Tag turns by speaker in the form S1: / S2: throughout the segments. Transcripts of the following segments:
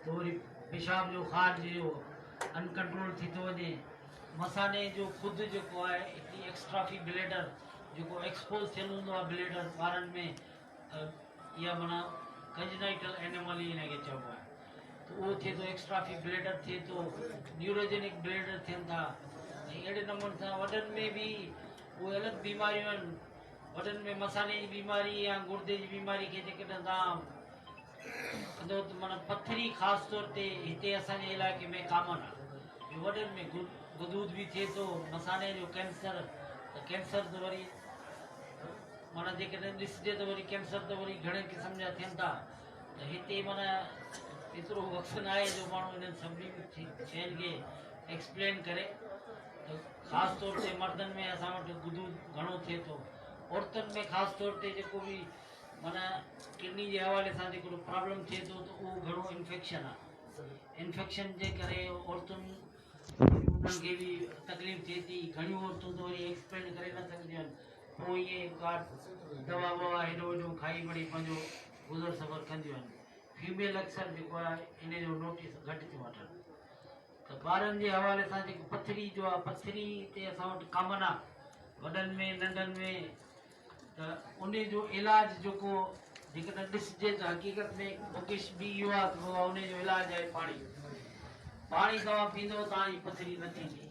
S1: तो वरी पेशाब जो खार जो अनकंट्रोल थी तो वने मसाने जो खुद जो को है इतनी एक्स्ट्राफी ब्लेडर जो एक्सपोज थियल हूंदो आहे ब्लेडर ॿारनि में या माना कंजनाइटल एनिमल ही इनके चइबो आहे तो वो थे तो एक्स्ट्राफी ब्लेडर थे तो न्यूरोजेनिक ब्लेडर थियनि था अहिड़े नमूने सां वॾनि में भी वो अलग बीमारियूं आहिनि वॾनि में मसाने जी बीमारी या गुर्दे जी बीमारी खे जेकॾहिं तव्हां माना पथरी ख़ासि तौर ते हिते असांजे इलाइक़े में कामन आहे वॾनि में गदूद भी थे तो मसाने जो कैंसर तो कैंसर तो वरी माना जेकॾहिं ॾिसजे तो वरी कैंसर तो वरी घणे क़िस्म जा थियनि था त हिते माना एतिरो वक़्तु न आहे जो माण्हू इन्हनि सभिनी शयुनि खे एक्सप्लेन करे तो ख़ासि तौर ते मर्दनि में असां वटि गदूद घणो थिए थो औरतुनि में ख़ासि तौर ते जेको बि माना किडनी जे हवाले सां जेको प्रॉब्लम थिए थो त उहो घणो इन्फेक्शन आहे इन्फेक्शन जे करे औरतुनि उन्हनि खे बि तकलीफ़ थिए थी घणियूं औरतूं त वरी एक्सप्लेन करे न सघंदियूं आहिनि पोइ इहे का दवा ववा हेॾो हेॾो खाई वरी पंहिंजो गुज़र सफ़र कंदियूं आहिनि फीमेल अक्सर जेको आहे इन जो नोटिस घटि थियूं वठनि त ॿारनि जे हवाले सां जेको पथरी जो आहे पथरी ते असां वटि कामन आहे वॾनि में नंढनि में त उन जो इलाज जेको जेकॾहिं ॾिसजे त हक़ीक़त में मुकेश बि इहो आहे त उन जो इलाज आहे पाणी पाणी तव्हां पींदव तव्हांजी पथरी न थींदी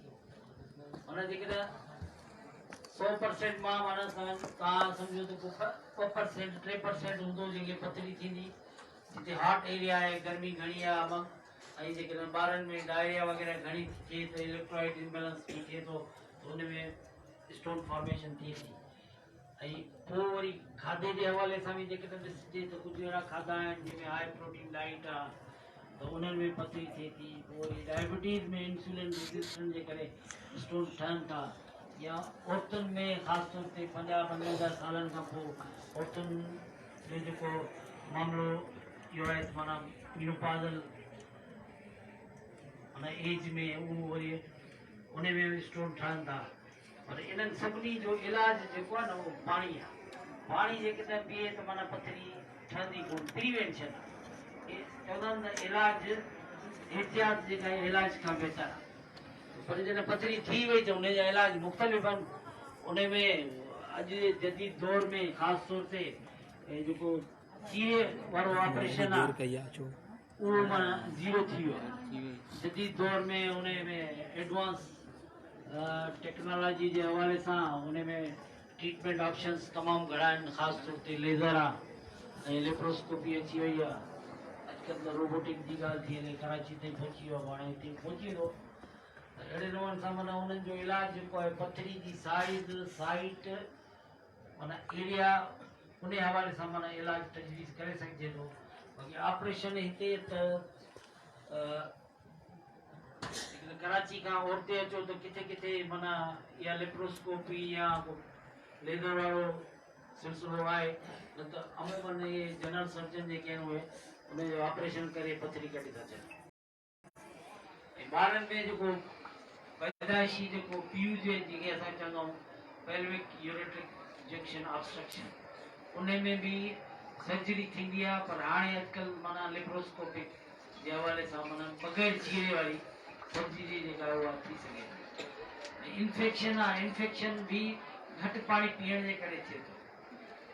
S1: माना जेकॾहिं 100% मां माना तव्हां सम्झो त 2% 3% हूंदो जंहिंखे पथरी थींदी जिते हॉट एरिया आहे गर्मी घणी आहे ऐं जेकॾहिं ॿारनि में डायरिया वग़ैरह घणी थिए त इलेक्ट्रोलाइट इम्बेलेंस थिए थो त उन में स्टोन फॉर्मेशन थिए थी ऐं पोइ वरी खाधे जे हवाले सां बि जेकॾहिं ॾिसजे त कुझु अहिड़ा खाधा आहिनि जंहिंमें हाई प्रोटीन डाइट आहे तो उन्हनि में पथरी थिए थी पोइ वरी डायबिटीज़ में इंसुलिन रेजिस्टेंस जे करे स्टोन ठहनि था या औरतुनि में ख़ासि तौर ते 50-55 सालनि खां पोइ औरतुनि जो जेको मामिलो इहो आहे माना यूरोपाज़ल माना एज में उहो वरी उन में बि स्टोन ठहनि था पर इन्हनि सभिनी जो इलाज जेको आहे न उहो पाणी आहे पाणी जेकॾहिं पीए त माना पथरी ठहंदी कोन प्रिवेंशन आहे चवंदा आहिनि त इलाज एहतियात जेका आहे इलाज खां बहितर आहे पर जॾहिं पथरी थी वई त उनजा इलाज मुख़्तलिफ़ आहिनि उन में अॼु जे जदीद दौर में ख़ासि तौर ते जेको चीरे वारो ऑपरेशन आहे उहो माना ज़ीरो थी वियो आहे जदीद दौर में उन में एडवांस टेक्नोलॉजी जे हवाले सां उन में ट्रीटमेंट ऑप्शन्स तमामु घणा आहिनि ख़ासि तौर ते लेज़र आहे ऐं लेप्रोस्कोपी अची वई आहे अॼुकल्ह त रोबोटिक जी ॻाल्हि थी वञे कराची ताईं पहुची वियो आहे हाणे हिते पहुची वेंदो अहिड़े नमूने सां माना उन्हनि जो इलाज जेको आहे पथरी जी साइज़ साइट माना एरिया उन हवाले सां माना इलाज तजवीज़ करे सघिजे थो बाक़ी ऑपरेशन हिते त कराची खां औरते अचो त किथे किथे माना या लेप्रोस्कोपी या लेज़र वारो सिलसिलो आहे न त अमूमन इहे जनरल सर्जन जेके आहिनि उहे उनजो ऑपरेशन करे पथरी कढी था अचनि ऐं ॿारनि में जेको पैदाइशी जेको पीयू जे जेके असां चवंदा आहियूं पेल्विक यूरेट्रिक जंक्शन ऑब्स्ट्रक्शन उन में भी सर्जरी थींदी आहे पर हाणे अॼुकल्ह माना लेप्रोस्कोपिक जे हवाले सां माना बग़ैर चीरे वारी सर्जरी जेका उहा थी सघे इन्फेक्शन आहे इन्फेक्शन भी घटि पाणी पीअण जे करे थिए थो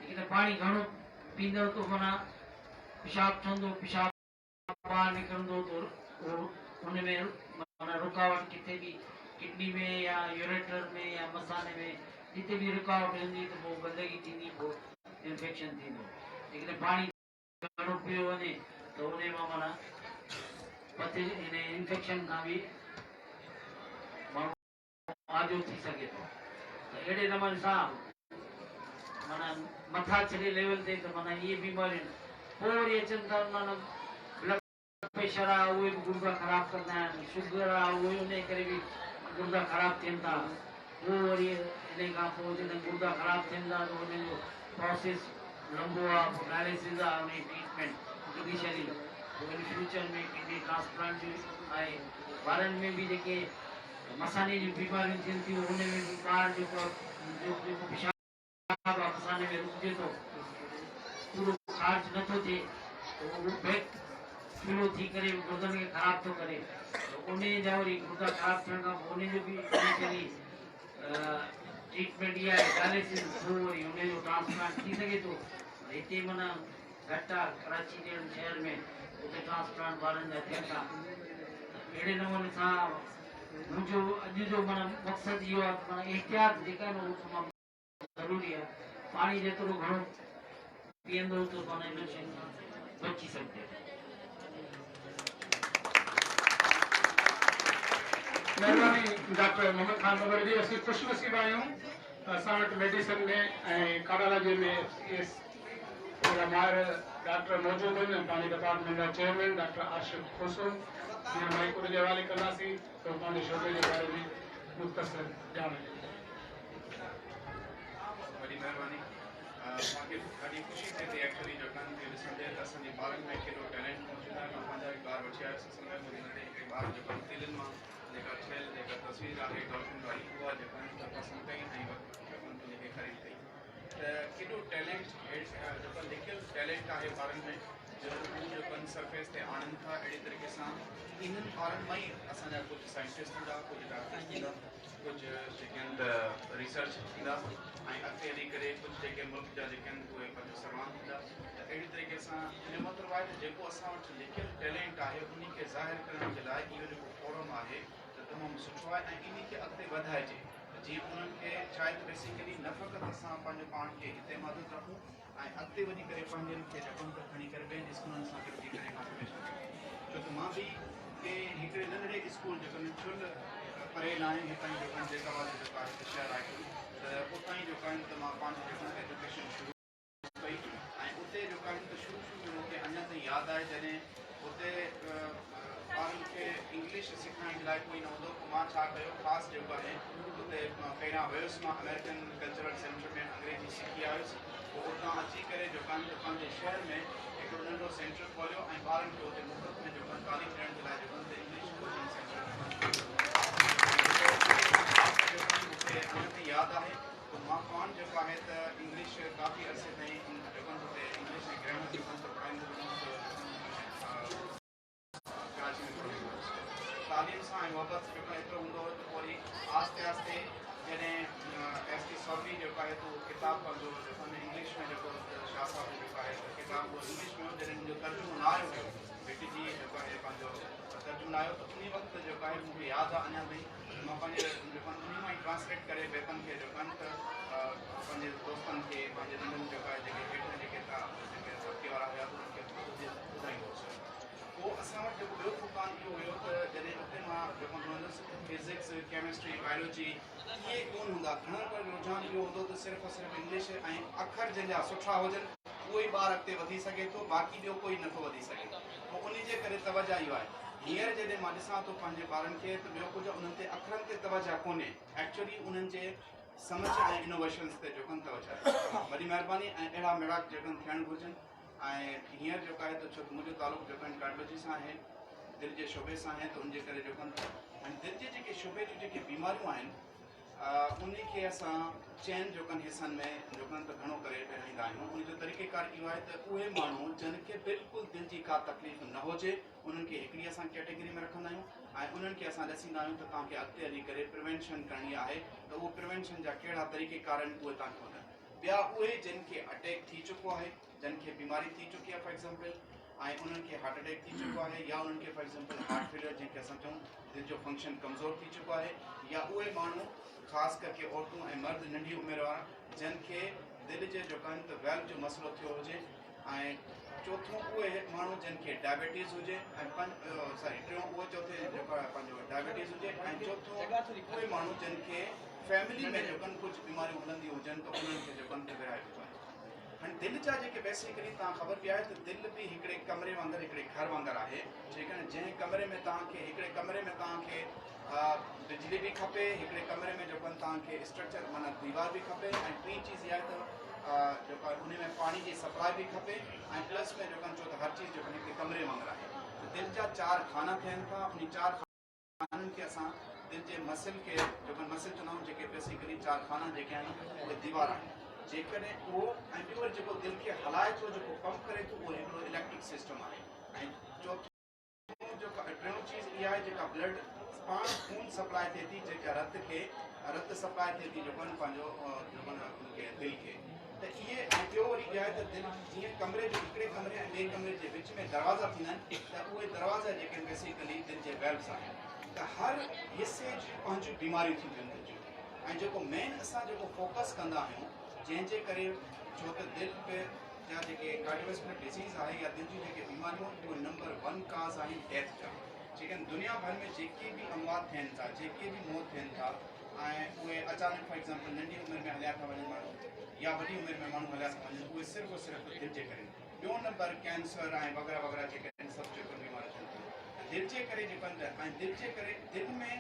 S1: लेकिन पाणी घणो पींदव त माना पेशाब ठहंदो पेशाब ॿाहिरि निकिरंदो त उन में माना रुकावट किथे भी किडनी में या यूरेटर में या मसाने में जिते भी रुकावट हूंदी त पोइ गंदगी थींदी पोइ इन्फेक्शन थींदो लेकिन पाणी घणो पियो वञे त उन मां माना पथरी इन इन्फेक्शन खां बि माण्हू आजो थी सघे थो त अहिड़े नमूने सां माना मथा छॾे लेवल ते त माना इहे बीमारियूं पोइ वरी अचनि था माना प्रेशर आहे उहे बि गुर्दा ख़राब कंदा आहिनि शुगर आहे उहे उन करे बि गुर्दा ख़राब थियनि था उहो वरी इन खां पोइ जॾहिं गुर्दा ख़राब थियनि था त उनजो प्रोसेस लंबो आहे पोइ डायलिसिस आहे उनजी ट्रीटमेंट इनिशियली पोइ वरी फ्यूचर में किडनी ट्रांसप्लांट जो आहे ॿारनि में बि जेके मसाने जी बीमारियूं थियनि थियूं उन में बि ॿार जेको पेशाब आहे मसाने में रुकिजे थो पूरो चार्ज नथो थिए त उहो बैक किलो थी करे गुर्दनि खे ख़राब थो करे, उन जा वरी गुर्दा ख़राब थियण खां पोइ उन जो बि इनिशियली ट्रीटमेंट इहा आहे डायलिसिस थ्रू वरी उनजो ट्रांसप्लांट थी सघे थो। हिते माना घटि आहे कराची जहिड़े शहर में, उते ट्रांसप्लांट वारनि जा थियनि था। अहिड़े नमूने सां मुंहिंजो अॼु जो माना मक़सदु इहो आहे माना एहतियात जेका आहे न उहो तमामु ज़रूरी आहे। पाणी जेतिरो घणो पीअंदो त माना इन शयुनि खां बची सघिजे।
S2: महिरबानी डॉक्टर मोहम्मद खान बबर जी। असीं ख़ुशनसीब आहियूं असां वटि मेडिसिन में ऐं कार्डियोलॉजी में इस माहिर डॉक्टर मौजूदु आहिनि। पंहिंजे डिपार्टमेंट जा चेयरमैन डॉक्टर आशिफ खुसरो जीअं माइक्रो जे हवाले कंदासीं त पंहिंजे शोबे जे बारे में मुख़्तसर ॼाण।
S3: वॾी महिरबानी। मूंखे ॾाढी ख़ुशी थिए थी एक्चुअली जो कनि खे ॾिसंदे त असांजे ॿारनि में केॾो टैलेंट मौजूदु आहे। मां पंहिंजा बि ॿार वठी आयुसि असल में मुंहिंजे नंढे हिकिड़े ॿार जो कनि तिलनि मां जेका ठहियल जेका तस्वीर आहे डॉल्फिन वारी उहा जेका त पसंदि कई ऐं जेका उनखे ख़रीद कई त केॾो टैलेंट जेका लिखियलु टैलेंट आहे ॿारनि में जो हू जेको सरफेस ते आणनि था। अहिड़े तरीक़े सां इन्हनि ॿारनि मां ई असांजा कुझु साइंटिस्ट थींदा, कुझु डॉक्टर थींदा, कुझु जेके आहिनि त रिसर्च थींदा ऐं अॻिते हली करे कुझु जेके मुल्क जा जेके आहिनि उहे पंहिंजो सर्वान थींदा। त अहिड़ी तरीक़े सां इन मतिलबु आहे त जेको असां वटि लिखियलु टैलेंट आहे उन खे ज़ाहिर करण जे लाइ इहो जेको फॉरम आहे त तमामु सुठो आहे ऐं इन खे अॻिते वधाइजे जीअं उन्हनि खे छा आहे त बेसिकली न फ़क़ति असां पंहिंजे पाण खे हिते मदद रखूं ऐं अॻिते वञी करे पंहिंजनि खे रक़म त खणी करे ॿियनि स्कूलनि सां गॾिजी करे कॉम्पिटिशन कयूं। छो त मां बि कंहिं हिकिड़े नंढड़े स्कूल जेको छुल परे न आहे हितां ई जेको जैताबाद जेको आहे हिकु शहर आहे त उतां ई जेको आहिनि त मां पंहिंजो जेको एजुकेशन शुरू कई ऐं उते जेको आहिनि त शुरू में मूंखे अञा ताईं यादि आहे जॾहिं उते ॿारनि खे इंग्लिश सिखाइण जे लाइ कोई न हूंदो पोइ मां छा कयो ख़ासि जेको आहे उते पहिरियां वियुसि मां अमेरिकन कल्चरल सेंटर में अंग्रेजी सिखी आयुसि। पोइ उतां अची करे जेको आहे पंहिंजे शहर में हिकिड़ो नंढो सेंटर खोलियो ऐं ॿारनि खे उते मुफ़्त में जेको तालीम ॾियण जे लाइ जेको इंग्लिश कोचिंग सेंटर मूंखे अञा ताईं यादि आहे। पोइ मां पाण जेको आहे त इंग्लिश काफ़ी अरसे ताईं जेको हुते इंग्लिश ऐं ग्रामर जेको पढ़ाईंदो कराची में तालीम सां ऐं मोहबत जेको एतिरो हूंदो हुओ त वरी आहिस्ते आहिस्ते जॾहिं एस टी सौरी जेको आहे त उहो किताबु पंहिंजो जेको इंग्लिश में जेको शाह साहब जेको आहे त किताबु उहो इंग्लिश में हो जॾहिं मुंहिंजो तर्जुमो न आयो हुयो बेटी जी जेको आहे पंहिंजो तर्जुमो न आयो त उन वक़्तु जेको आहे मूंखे यादि आहे अञा ताईं मां पंहिंजे जेको उन मां ई ट्रांसलेट करे ॿियनि खे जेको आहिनि त पंहिंजे दोस्तनि खे पंहिंजे नंढनि जेको आहे जेके हेठि जेके तबके वारा हुया उन्हनि खे ॿुधाईंदो हुउसि। पोइ असां वटि जेको ॿियो दुकान इहो हुयो त जॾहिं उते मां जेको रहंदुसि फिज़िक्स केमिस्ट्री बायोलॉजी इहे कोन हूंदा। घणो करे रुझान इहो हूंदो त सिर्फ़ु सिर्फ़ु इंग्लिश ऐं अखर जंहिंजा सुठा हुजनि उहो ई ॿार अॻिते वधी सघे थो, बाक़ी ॿियो कोई नथो वधी सघे। पोइ उन जे करे तवजा इहो आहे हींअर जॾहिं मां ॾिसां थो पंहिंजे ॿारनि खे त ॿियो कुझु उन्हनि ते अखरनि ते तवजा कोन्हे, एक्चुअली उन्हनि जे सम्झ ऐं इनोवेशन्स ते जेको तवजा आहे। वॾी महिरबानी ऐं अहिड़ा मेड़ाक जेके थियणु घुरिजनि। ऐं हींअर जेको आहे त छो मुंहिंजो तालुक़ु जेको आहे कार्डियोलॉजी सां आहे, दिलि जे शोबे सां आहे, त उनजे करे जेको ऐं दिलि जे जेके शोबे जूं जेके बीमारियूं आहिनि उन खे असां चइनि जेको हिसनि में जेको त घणो करे विरहाईंदा आहियूं। उनजो तरीक़ेकार इहो आहे त उहे माण्हू जिन खे बिल्कुलु दिलि जी का तकलीफ़ न हुजे उन्हनि खे हिकिड़ी असां कैटेगरी में रखंदा आहियूं ऐं उन्हनि खे असां ॾिसींदा आहियूं त तव्हांखे अॻिते हली करे प्रिवेंशन करणी आहे त उहो प्रिवेंशन जा कहिड़ा तरीक़ेकार आहिनि उहे तव्हांखे ॿुधाइनि। ॿिया उहे जिन खे अटैक थी चुको आहे, जिन खे बीमारी थी चुकी आहे फॉर एग्ज़ाम्पल ऐं उन्हनि खे हार्ट अटैक थी चुको आहे या उन्हनि खे फॉर एग्ज़ाम्पल हार्ट फेलियर जंहिंखे असां चऊं दिलि जो फंक्शन कमज़ोर थी चुको आहे, या उहे माण्हू ख़ासि करके औरतूं ऐं मर्द नंढी उमिरि वारा जिन खे दिलि जे जेको आहिनि त वेल्व जो मसइलो थियो हुजे, ऐं चोथों उहे माण्हू जिन खे डायबिटीज़ हुजे ऐं टियों उहो चौथे जेको आहे पंहिंजो डायबिटीज़ हुजे ऐं चोथों उहे माण्हू जिन खे फैमिली में जेको कुझु बीमारियूं हलंदियूं हुजनि त उन्हनि खे जेको ते विराए चुको आहे। हाणे दिलि जा जेके बेसिकली तव्हां ख़बर पई आहे त दिलि बि हिकिड़े कमरे वांगुरु हिकिड़े घर वांगुरु आहे, जेकॾहिं जंहिं कमरे में तव्हांखे हिकिड़े कमरे में तव्हांखे बिजली बि खपे, हिकिड़े कमरे में जेको तव्हांखे स्ट्रक्चर माना दीवार बि खपे, ऐं टी चीज़ इहा आहे त जेको आहे उन में पाणी जी सप्लाई बि खपे, ऐं प्लस में जेको चओ त हर चीज़ जेको हिकिड़े कमरे वांगुरु आहे। त दिलि जा 4 खाना थियनि था, उन 4 खाननि खे असां दिलि जे मसिल खे जेको मसिल चवंदा आहियूं, जेके बेसिकली 4 खाना जेके आहिनि उहे दीवार आहिनि। जेकॾहिं उहो ऐं ॿियो जेको दिलि खे हलाए थो, जेको पंप करे थो, उहो हिकिड़ो इलेक्ट्रिक सिस्टम आहे। ऐं चोथों जेका ब्लड पाण खून सप्लाई थिए थी जेका रत सप्लाई थिए थी जेको पंहिंजो उनखे दिलि खे त इहे ऐं ॿियो वरी इहा आहे त दिलि जीअं कमरे जो हिकिड़े कमरे ऐं ॿिए कमरे जे विच में दरवाज़ा थींदा आहिनि त उहे दरवाज़ा जेके आहिनि बेसिकली दिलि जे वेल्व्स आहिनि त हर हिसे जी पंहिंजूं बीमारियूं थींदियूं आहिनि दिलि जूं ऐं जेको मेन असां जेको फोकस कंदा आहियूं जंहिंजे करे छो त दिलि जा जेके कार्डियोवैस्कुलर डिज़ीज़ आहे या दिलि जूं जेके बीमारियूं उहे नंबर 1 काज़ आहिनि डेथ जा जेके दुनिया भर में जेके बि अमवात थियनि था जेके बि मौत थियनि था ऐं उहे अचानक फॉर एग्ज़ाम्पल नंढी उमिरि में हलिया था वञनि माण्हू या वॾी उमिरि में माण्हू हलिया था वञनि उहे सिर्फ़ु दिलि जे करे ॿियो नंबर कैंसर ऐं वग़ैरह वग़ैरह जेके आहिनि सभु जेको बीमारियूं थियनि थियूं दिलि जे करे जेको ऐं दिलि जे करे दिलि में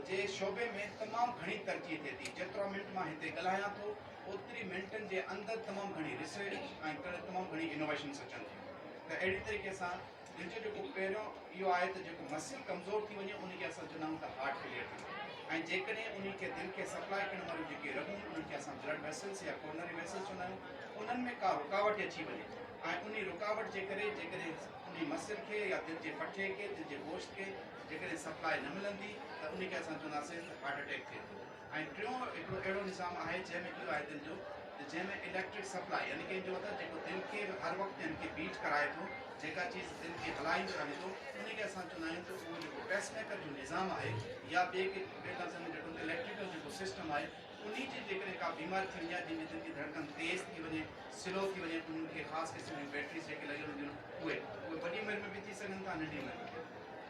S3: जे शोबे में तमामु घणी तरक़ी थिए थी जेतिरा मिंट मां हिते ॻाल्हायां थो ओतिरी मिंटनि जे अंदरि तमामु घणी रिसर्च ऐं तमामु घणी इनोवेशन्स अचनि थियूं त अहिड़ी तरीक़े सां दिलि जो जेको पहिरियों इहो आहे त जेको मसिल कमज़ोर थी वञे उनखे असां चवंदा आहियूं त हार्ट फेलियर थी वञे ऐं जेकॾहिं उनखे दिलि खे सप्लाई करण वारियूं जेके रगूं उन्हनि खे असां ब्लड वेसल्स या कोरोनरी वेसल्स चवंदा आहियूं उन्हनि में का रुकावट अची वञे ऐं उन रुकावट जे करे जेकॾहिं उन मसिल खे या दिलि जे पठे खे दिलि जे गोश्त खे जेकॾहिं सप्लाई न मिलंदी त उनखे असां चवंदासीं त हार्ट अटैक थिए थो ऐं टियों हिकिड़ो अहिड़ो निज़ाम आहे जंहिंमें इहो आहे दिलि जो जंहिंमें इलेक्ट्रिक सप्लाई यानी कि जो मतिलबु जेको दिलि खे हर वक़्तु यानी कि बीट कराए थो जेका चीज़ दिलि खे हलाईंदो रहे थो उनखे असां चवंदा आहियूं त उहो जेको पेसमेकर जो निज़ाम आहे या ॿिए लफ़्ज़ में जेको इलेक्ट्रिकल जेको सिस्टम आहे उन जी जेकॾहिं का बीमारी थी वञे जंहिंजी दिलि जी धड़कन तेज़ थी वञे स्लो थी वञे उन्हनि खे ख़ासि क़िस्म जूं बैटरीज़ जेके लॻियल हूंदियूं आहिनि उहे वॾी उमिरि में बि थी सघनि था नंढी उमिरि में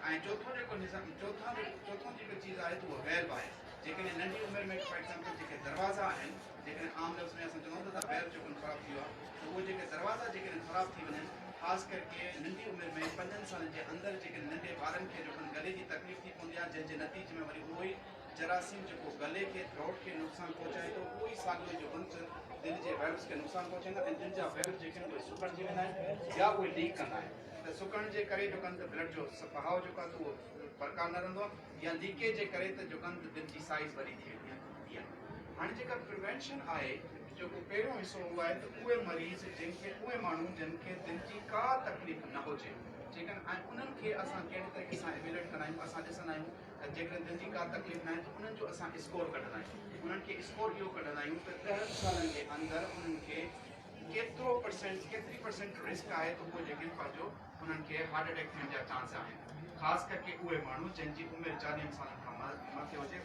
S3: ऐं चोथों जेको निज़ाम चोथों जेको चीज़ आहे त उहो वेल्व आहे जेकॾहिं नंढी उमिरि में फॉर एग्ज़ाम्पल जेके दरवाज़ा आहिनि जेकॾहिं आम लफ़्ज़ में असां चवंदा त वेल्व जेको ख़राबु थी वियो आहे त उहे जेके दरवाज़ा जेकॾहिं ख़राबु थी वञनि ख़ासि करके नंढी उमिरि में 5 सालनि जे अंदरि जेके नंढे ॿारनि खे जेको गले जी तकलीफ़ थी पवंदी आहे जंहिंजे नतीजे में वरी उहो ई जरासीम जेको गले खे थ्रोट खे नुक़सानु पहुचाए थो उहो ई साॻियो जो अंश दिलि जे वेल्व्स खे नुक़सानु पहुचाईंदा ऐं दिलि जा वेल्व जेके आहिनि उहे सुकड़जी वेंदा आहिनि या उहे लीक कंदा आहिनि त सुकण जे करे जेको आहिनि त ब्लड जो बहाव जेको आहे त उहो बरक़रार न रहंदो आहे या लीकेज जे करे त जेको आहिनि त दिलि जी साइज़ वरी थी वेंदी आहे हाणे जेका प्रिवेंशन आहे जेको पहिरियों हिसो उहो आहे त उहे मरीज़ जंहिंखे उहे माण्हू जिन खे दिलि जी का तकलीफ़ न हुजे जेकॾहिं ऐं उन्हनि खे असां कहिड़े तरीक़े सां एवेल्यूएट कंदा आहियूं असां ॾिसंदा आहियूं त जेकॾहिं दिलि जी का तकलीफ़ न आहे त उन्हनि जो असां स्कोर कढंदा आहियूं उन्हनि खे स्कोर इहो कढंदा आहियूं त 10 सालनि जे अंदरि उन्हनि खे केतिरी परसेंट रिस्क आहे त उहे जेके पंहिंजो उन्हनि खे हार्ट अटैक थियण जा चांस आहिनि ख़ासि करके उहे माण्हू जंहिंजी उमिरि 40 सालनि खां मथे हुजे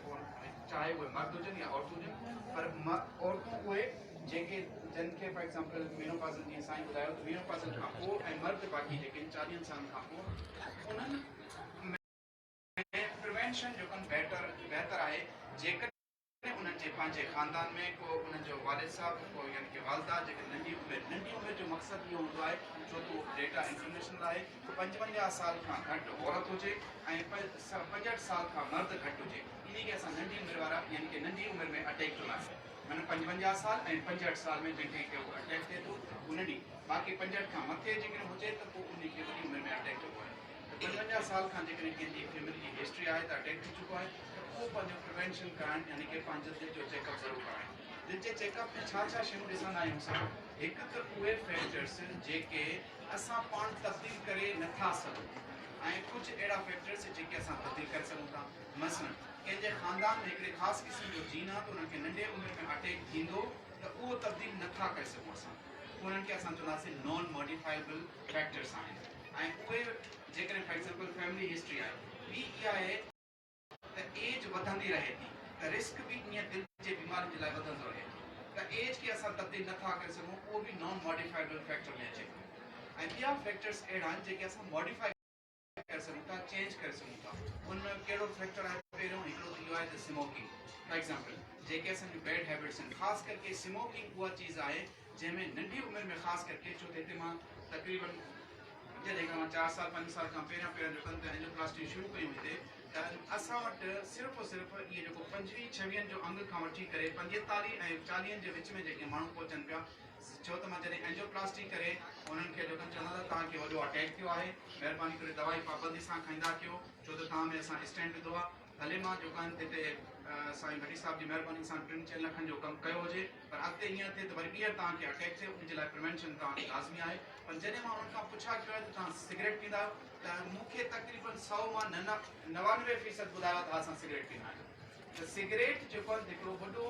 S3: चाहे उहे मर्द हुजनि या औरतूं हुजनि पर औरतूं उहे जेके जिन खे फॉर एग्ज़ाम्पल मेनोपॉज़ल जीअं साईं ॿुधायो त मेनोपॉज़ल खां पोइ ऐं मर्द बाक़ी जेके 40 सालनि खां पोइ उन्हनि प्रिवेंशन जेको बहितर आहे जेकॾहिं उन्हनि जे पंहिंजे ख़ानदान में को उन्हनि जो वालिद साहब को यानी कि वालदा जेके नंढी उमिरि जो मक़सदु इहो हूंदो आहे छो त उहो डेटा इंटरनेशनल आहे 55 साल खां घटि औरत हुजे ऐं 65 साल खां मर्द घटि हुजे इन खे असां नंढी उमिरि वारा यानी कि नंढी उमिरि में अटैक चवंदासीं माना 55 साल ऐं 65 साल में जंहिंखे अटैक थिए थो उन ॾींहुं बाक़ी 65 खां मथे जेकॾहिं हुजे त पोइ उनखे वॾी उमिरि में अटैक चइबो आहे त 55 साल खां जेकॾहिं कंहिंजी फैमिली जी हिस्ट्री आहे त अटैक थी चुको आहे त पोइ पंहिंजो प्रिवेंशन कराइणु यानी कि पंहिंजो दिलि जो चेकअप ज़रूरु कराइणु दिलि जे चेकअप में छा छा शयूं ॾिसंदा आहियूं असां हिकु त उहे फैक्टर्स जेके असां पाण तब्दील करे नथा सघूं ऐं कुझु अहिड़ा फैक्टर्स जेके असां तब्दील करे सघूं था मसलन कंहिंजे ख़ानदान में हिकिड़े ख़ासि क़िस्म जो जीन आहे त उन्हनि खे नंढे उमिरि में अटैक थींदो त उहो तब्दील नथा करे सघूं असां उन्हनि खे असां चवंदासीं नॉन मॉडिफाइबल फैक्टर्स आहिनि ऐं उहे जेकॾहिं फॉर एग्ज़ाम्पल फैमिली हिस्ट्री आहे ॿी इहा आहे त एज वधंदी रहे थी त रिस्क बि ईअं दिलि जे बीमारियुनि जे लाइ वधंदो रहे थो त एज खे असां तब्दील नथा करे सघूं उहो बि नॉन मॉडिफाइबल फैक्टर में अचे थो ऐं ॿिया फैक्टर्स अहिड़ा आहिनि जेके असां मॉडिफाई करे सघूं था चेंज करे सघूं था उनमें कहिड़ो फैक्टर आहे पहिरियों हिकिड़ो त इहो आहे त स्मोकिंग फॉर एग्ज़ाम्पल जेके असांजूं बैड हैबिट्स आहिनि ख़ासि करके स्मोकिंग उहा चीज़ आहे जंहिंमें नंढी उमिरि में ख़ासि करके छो त हिते मां तक़रीबन जॾहिं खां मां 4 साल 5 साल खां पहिरियों जो कनि त एंजियोप्लास्टी शुरू कयूं हिते त असां वटि सिर्फ़ु सिर्फ़ु इहे जेको 25-26 जो अंग खां वठी करे 45 ऐं 40 जे विच में जेके माण्हू पहुचनि पिया छो त मां जॾहिं एंजियोप्लास्टी करे उन्हनि खे जेको चवंदा त तव्हांखे वॾो अटैक थियो आहे महिरबानी करे दवाई पाबंदी सां खाईंदा कयो छो त तव्हां में असां स्टैंड विधो आहे भले मां जेको आहिनि हिते साईं भट्टी साहिब जी महिरबानी सां 3-4 लखनि जो कमु कयो हुजे पर अॻिते ईअं थिए त वरी ॿीहर तव्हांखे अटैक थिए उनजे लाइ प्रिवेंशन तव्हांखे लाज़मी आहे पर जॾहिं मां उन्हनि खां पुछा कयो आहे त तव्हां सिगरेट पींदा आहियो त मूंखे तक़रीबन 100 मां 99% ॿुधायो त असां सिगरेट पींदा आहियूं। त सिगरेट जेको आहे हिकिड़ो वॾो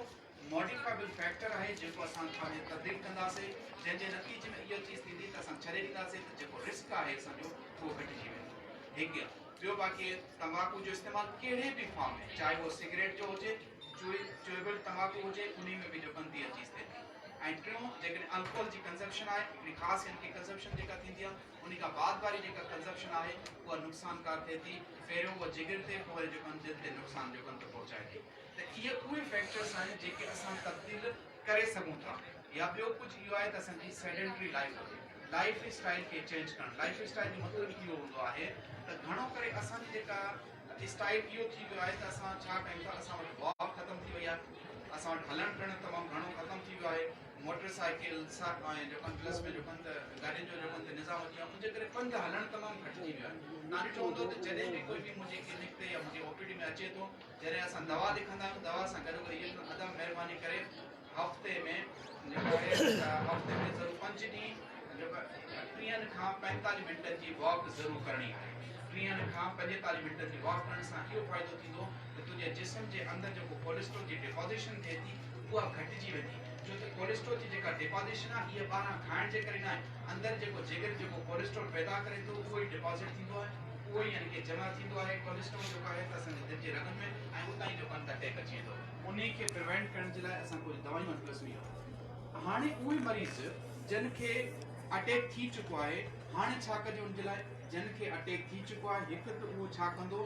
S3: मॉडिफाइबल फैक्टर आहे जेको असां पंहिंजे तब्दील कंदासीं, जंहिंजे नतीजे में इहो चीज़ थींदी त असां छॾे ॾींदासीं त जेको रिस्क आहे असांजो उहो घटिजी वेंदो। हिकु ॿियो बाक़ी तंबाकू जो इस्तेमालु कहिड़े बि फॉर्म में, चाहे उहो सिगरेट जो हुजे, चुइबल तंबाकू हुजे, उन में बि जेको इहा चीज़ थिए थी। ऐं टियों जेकॾहिं अल्कोहल जी कंज़प्शन आहे, हिकिड़ी ख़ासि यानी की कंज़प्शन जेका थींदी आहे उन खां बाद वारी जेका कंज़प्शन आहे उहा नुक़सानकार थिए थी। पहिरियों उहा जिगर ते, पोइ वरी जेको दिलि ते नुक़सान जेको पहुचाए थी। त इहे उहे फैक्टर्स आहिनि जेके असां तब्दील करे सघूं था। या ॿियो कुझु इहो आहे त असांजी सेडेंटरी लाइफ स्टाइल खे चेंज करणु। लाइफ स्टाइल जो मतिलबु इहो हूंदो आहे त घणो करे असांजी जेका स्टाइल इहो थी वियो आहे त असां छा कयूं था, असां वटि वॉक ख़तमु थी वई आहे, असां वटि हलणु फिरणु तमामु घणो ख़तमु थी वियो आहे। मोटरसाइकिल ऐं जेको प्लस में जेको गाॾियुनि जो जेको निज़ाम अची वियो आहे, उनजे करे पंधु हलणु तमामु घटिजी वियो आहे। तव्हां ॾिठो हूंदो त जॾहिं बि कोई बि मुंहिंजे क्लिनिक ते या मुंहिंजे OPD में अचे थो, जॾहिं असां दवा लिखंदा आहियूं, दवा सां गॾु गॾु इहो अदम महिरबानी करे हफ़्ते में जेको आहे हफ़्ते में ज़रूरु 5 ॾींहं जेको 30 खां 45 मिंटनि जी वॉक ज़रूरु करणी आहे। 30 खां 45 मिंटनि जी वॉक करण सां इहो फ़ाइदो थींदो त तुंहिंजे जिस्म जे अंदरि जेको कोलेस्ट्रॉल जी डिपोज़िशन थिए थी उहा घटिजी वेंदी। छो त कोलेस्ट्रॉल जी जेका डिपोज़िशन आहे इहा ॿाहिरां खाइण जे करे न आहे, अंदरि जेको जिगर जेको कोलेस्ट्रॉल पैदा करे थो उहो ई डिपोज़िट थींदो आहे, उहो ई यानी की जमा थींदो आहे कोलेस्ट्रॉल जेको आहे त असांजे दिलि जे रगनि में, ऐं उतां ई जेको आहे अटैक अची वेंदो। उन खे प्रिवेंट करण जे लाइ असां कुझु दवायूं वठंदासीं। हाणे उहे मरीज़ जिन खे अटैक थी चुको आहे, हाणे छा कजे उनजे लाइ? जिन खे अटैक थी चुको आहे, हिकु त उहो छा कंदो,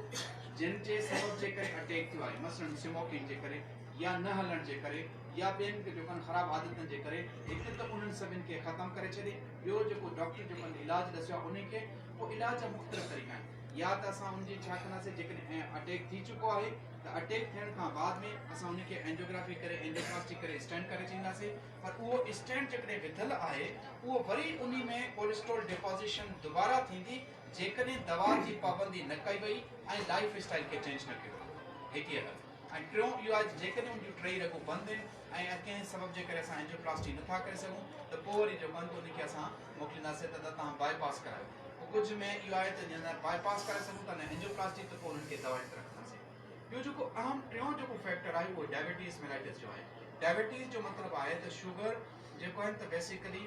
S3: जिन जे सबब जे करे अटैक थियो आहे, मसलन स्मोकिंग जे करे या न हलण जे करे या ॿियनि जेको ख़राब आदतनि जे करे, हिकु त उन्हनि सभिनि खे ख़तमु करे छॾे। ॿियो जेको डॉक्टर जेको इलाजु ॾसियो आहे उनखे, पोइ इलाज जा मुख़्तलिफ़ तरीक़ा आहिनि। या त असां उनजी छा कंदासीं, जेकॾहिं अटैक थी चुको आहे त अटैक थियण खां बाद में असां उनखे एंजियोग्राफी करे, एंजियोप्लास्टी करे स्टेंट करे छॾींदासीं। पर उहो स्टेंट जेकॾहिं विधल आहे, उहो वरी उन में कोलेस्ट्रॉल डिपोज़िशन दुबारा थींदी जेकॾहिं दवा जी पाबंदी न कई वई ऐं लाइफ स्टाइल खे चेंज न कयो। हिकु ॻाल्हि। ऐं टियों इहो आहे जेकॾहिं उनजूं टई रगूं बंदि आहिनि ऐं कंहिं सबब जे करे असां एंजियोप्लास्टी नथा करे सघूं त पोइ वरी जेको आहे उनखे असां मोकिलींदासीं त तव्हां बाईपास करायो। कुझु में इहो आहे त न बाईपास करे सघूं था, न एंजियोप्लास्टी, त पोइ उन्हनि खे दवाई ते रखंदासीं। ॿियो जेको अहम टियों जेको फैक्टर आहे उहो डायबिटीज़ मेलाइटिस जो आहे। डायबिटीज़ जो मतिलबु आहे त शुगर जेको आहे त बेसिकली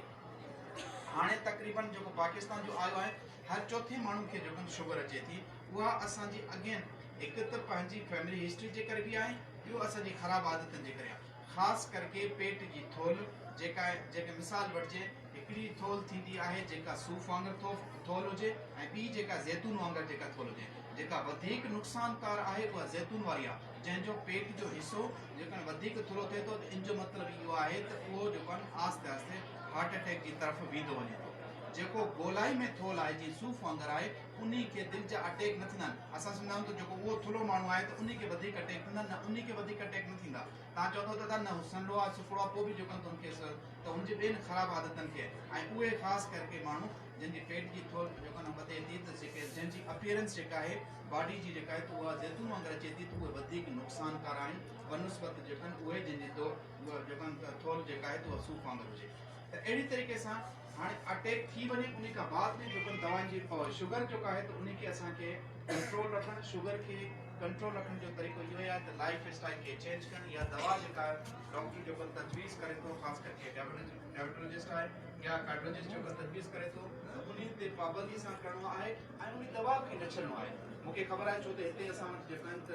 S3: हाणे तक़रीबन जेको पाकिस्तान जो आयो आहे, हर चौथे माण्हू खे जेको शुगर अचे थी, उहा असांजी अगेन हिकु त पंहिंजी फैमिली हिस्ट्री जे करे बि आहे, ॿियो असांजी ख़राब आदतनि जे करे आहे। ख़ासि करके पेट जी थोल जेका आहे, जेके मिसाल वठिजे, हिकिड़ी थोल थींदी आहे जेका सूफ़ वांगुरु थोल हुजे, ऐं ॿी जेका ज़ैतून वांगुरु जेका थोल हुजे। जेका वधीक नुक़सानकार आहे उहा ज़ैतून वारी आहे, जंहिंजो पेट जो हिसो जेका वधीक थुल्हो थिए थो, त इन जो मतिलबु इहो आहे त उहो जेको आहे आहिस्ते आहिस्ते हार्ट अटैक जी तरफ़ वेंदो वञे थो। जेको गोलाई में थोल आहे, जीअं सूफ़ वांगुरु आहे, उन खे दिलि जा अटैक न थींदा आहिनि। असां सम्झंदा आहियूं त जेको उहो थुल्हो माण्हू आहे त उन खे वधीक अटैक थींदा, न उन खे वधीक अटैक न थींदा। तव्हां चवंदो त न सनलो आहे, सुफड़ो आहे, पोइ बि जेको आहे उनखे त उनजे ॿियनि ख़राब आदतनि खे, ऐं उहे ख़ासि करके माण्हू जिनजी पेट जी थोल जेको आहे वधे थी, त जेके जंहिंजी अपीयरेंस जेका आहे बॉडी जी जेका आहे त उहा ज़ैतून वांगुरु अचे थी, त उहे वधीक नुक़सानकार आहिनि बनस्पत जेका आहिनि उहे जंहिंजी उहा जेका थोल जेका आहे त उहा सूफ़ वांगुरु हुजे। त अहिड़ी तरीक़े सां हाणे अटैक थी वञे, उन खां बाद में जेको दवाउनि जी शुगर जेको आहे त उनखे असांखे कंट्रोल रखणु, शुगर खे कंट्रोल रखण जो तरीक़ो इहो ई आहे त लाइफ स्टाइल खे चेंज करणु, या दवा जेका आहे डॉक्टर जेको तजवीज़ करे थो, ख़ासि करके डायबिटोलॉजिस्ट आहे या कार्डियोलॉजिस्ट जेको तजवीज़ करे थो, त उन ते पाबंदी सां करिणो आहे ऐं उन दवा खे न छॾिणो आहे। मूंखे ख़बर आहे छो त हिते असां वटि जेको आहिनि त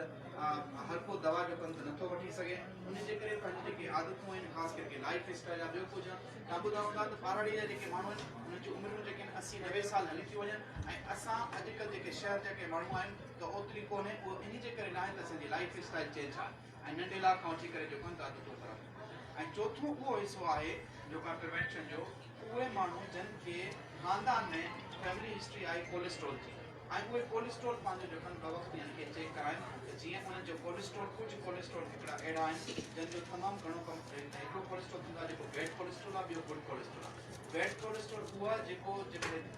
S3: हर को दवा जेको आहिनि त नथो वठी सघे, उनजे करे पंहिंजी जेके आदतूं आहिनि, ख़ासि करके लाइफ स्टाइल आहे, ॿियो कुझु आहे। तव्हां ॿुधा हूंदा त ॿारहं जा जेके माण्हू आहिनि उन्हनि जूं उमिरि जेके 80-90 साल हली थी वञनि, ऐं असां अॼुकल्ह जेके शहर जेके माण्हू आहिनि त ओतिरी कोन्हे, उहो इन जे करे न आहे त असांजी लाइफ स्टाइल चेंज आहे, ऐं नंढे लाइ खां वठी करे जेको आहे आदतूं ख़राब। ऐं चोथों उहो हिसो आहे जेको आहे प्रिवेंशन जो, उहे माण्हू जिन खे ख़ानदान में फैमिली हिस्ट्री आहे कोलेस्ट्रॉल जी, ऐं उहे कोलेस्ट्रॉल पंहिंजो जेको आहे बवक़्तु यानी की चेक कराइनि, त जीअं उन्हनि जो कोलेस्ट्रॉल, कुझु कोलेस्ट्रॉल हिकिड़ा अहिड़ा आहिनि जंहिंजो तमामु घणो कमु हिकिड़ो कोलेस्ट्रॉल थींदो आहे जेको बैड कोलेस्ट्रॉल आहे, ॿियो गुड कोलेस्ट्रॉल आहे। बैड कोलेस्ट्रॉल उहा जेको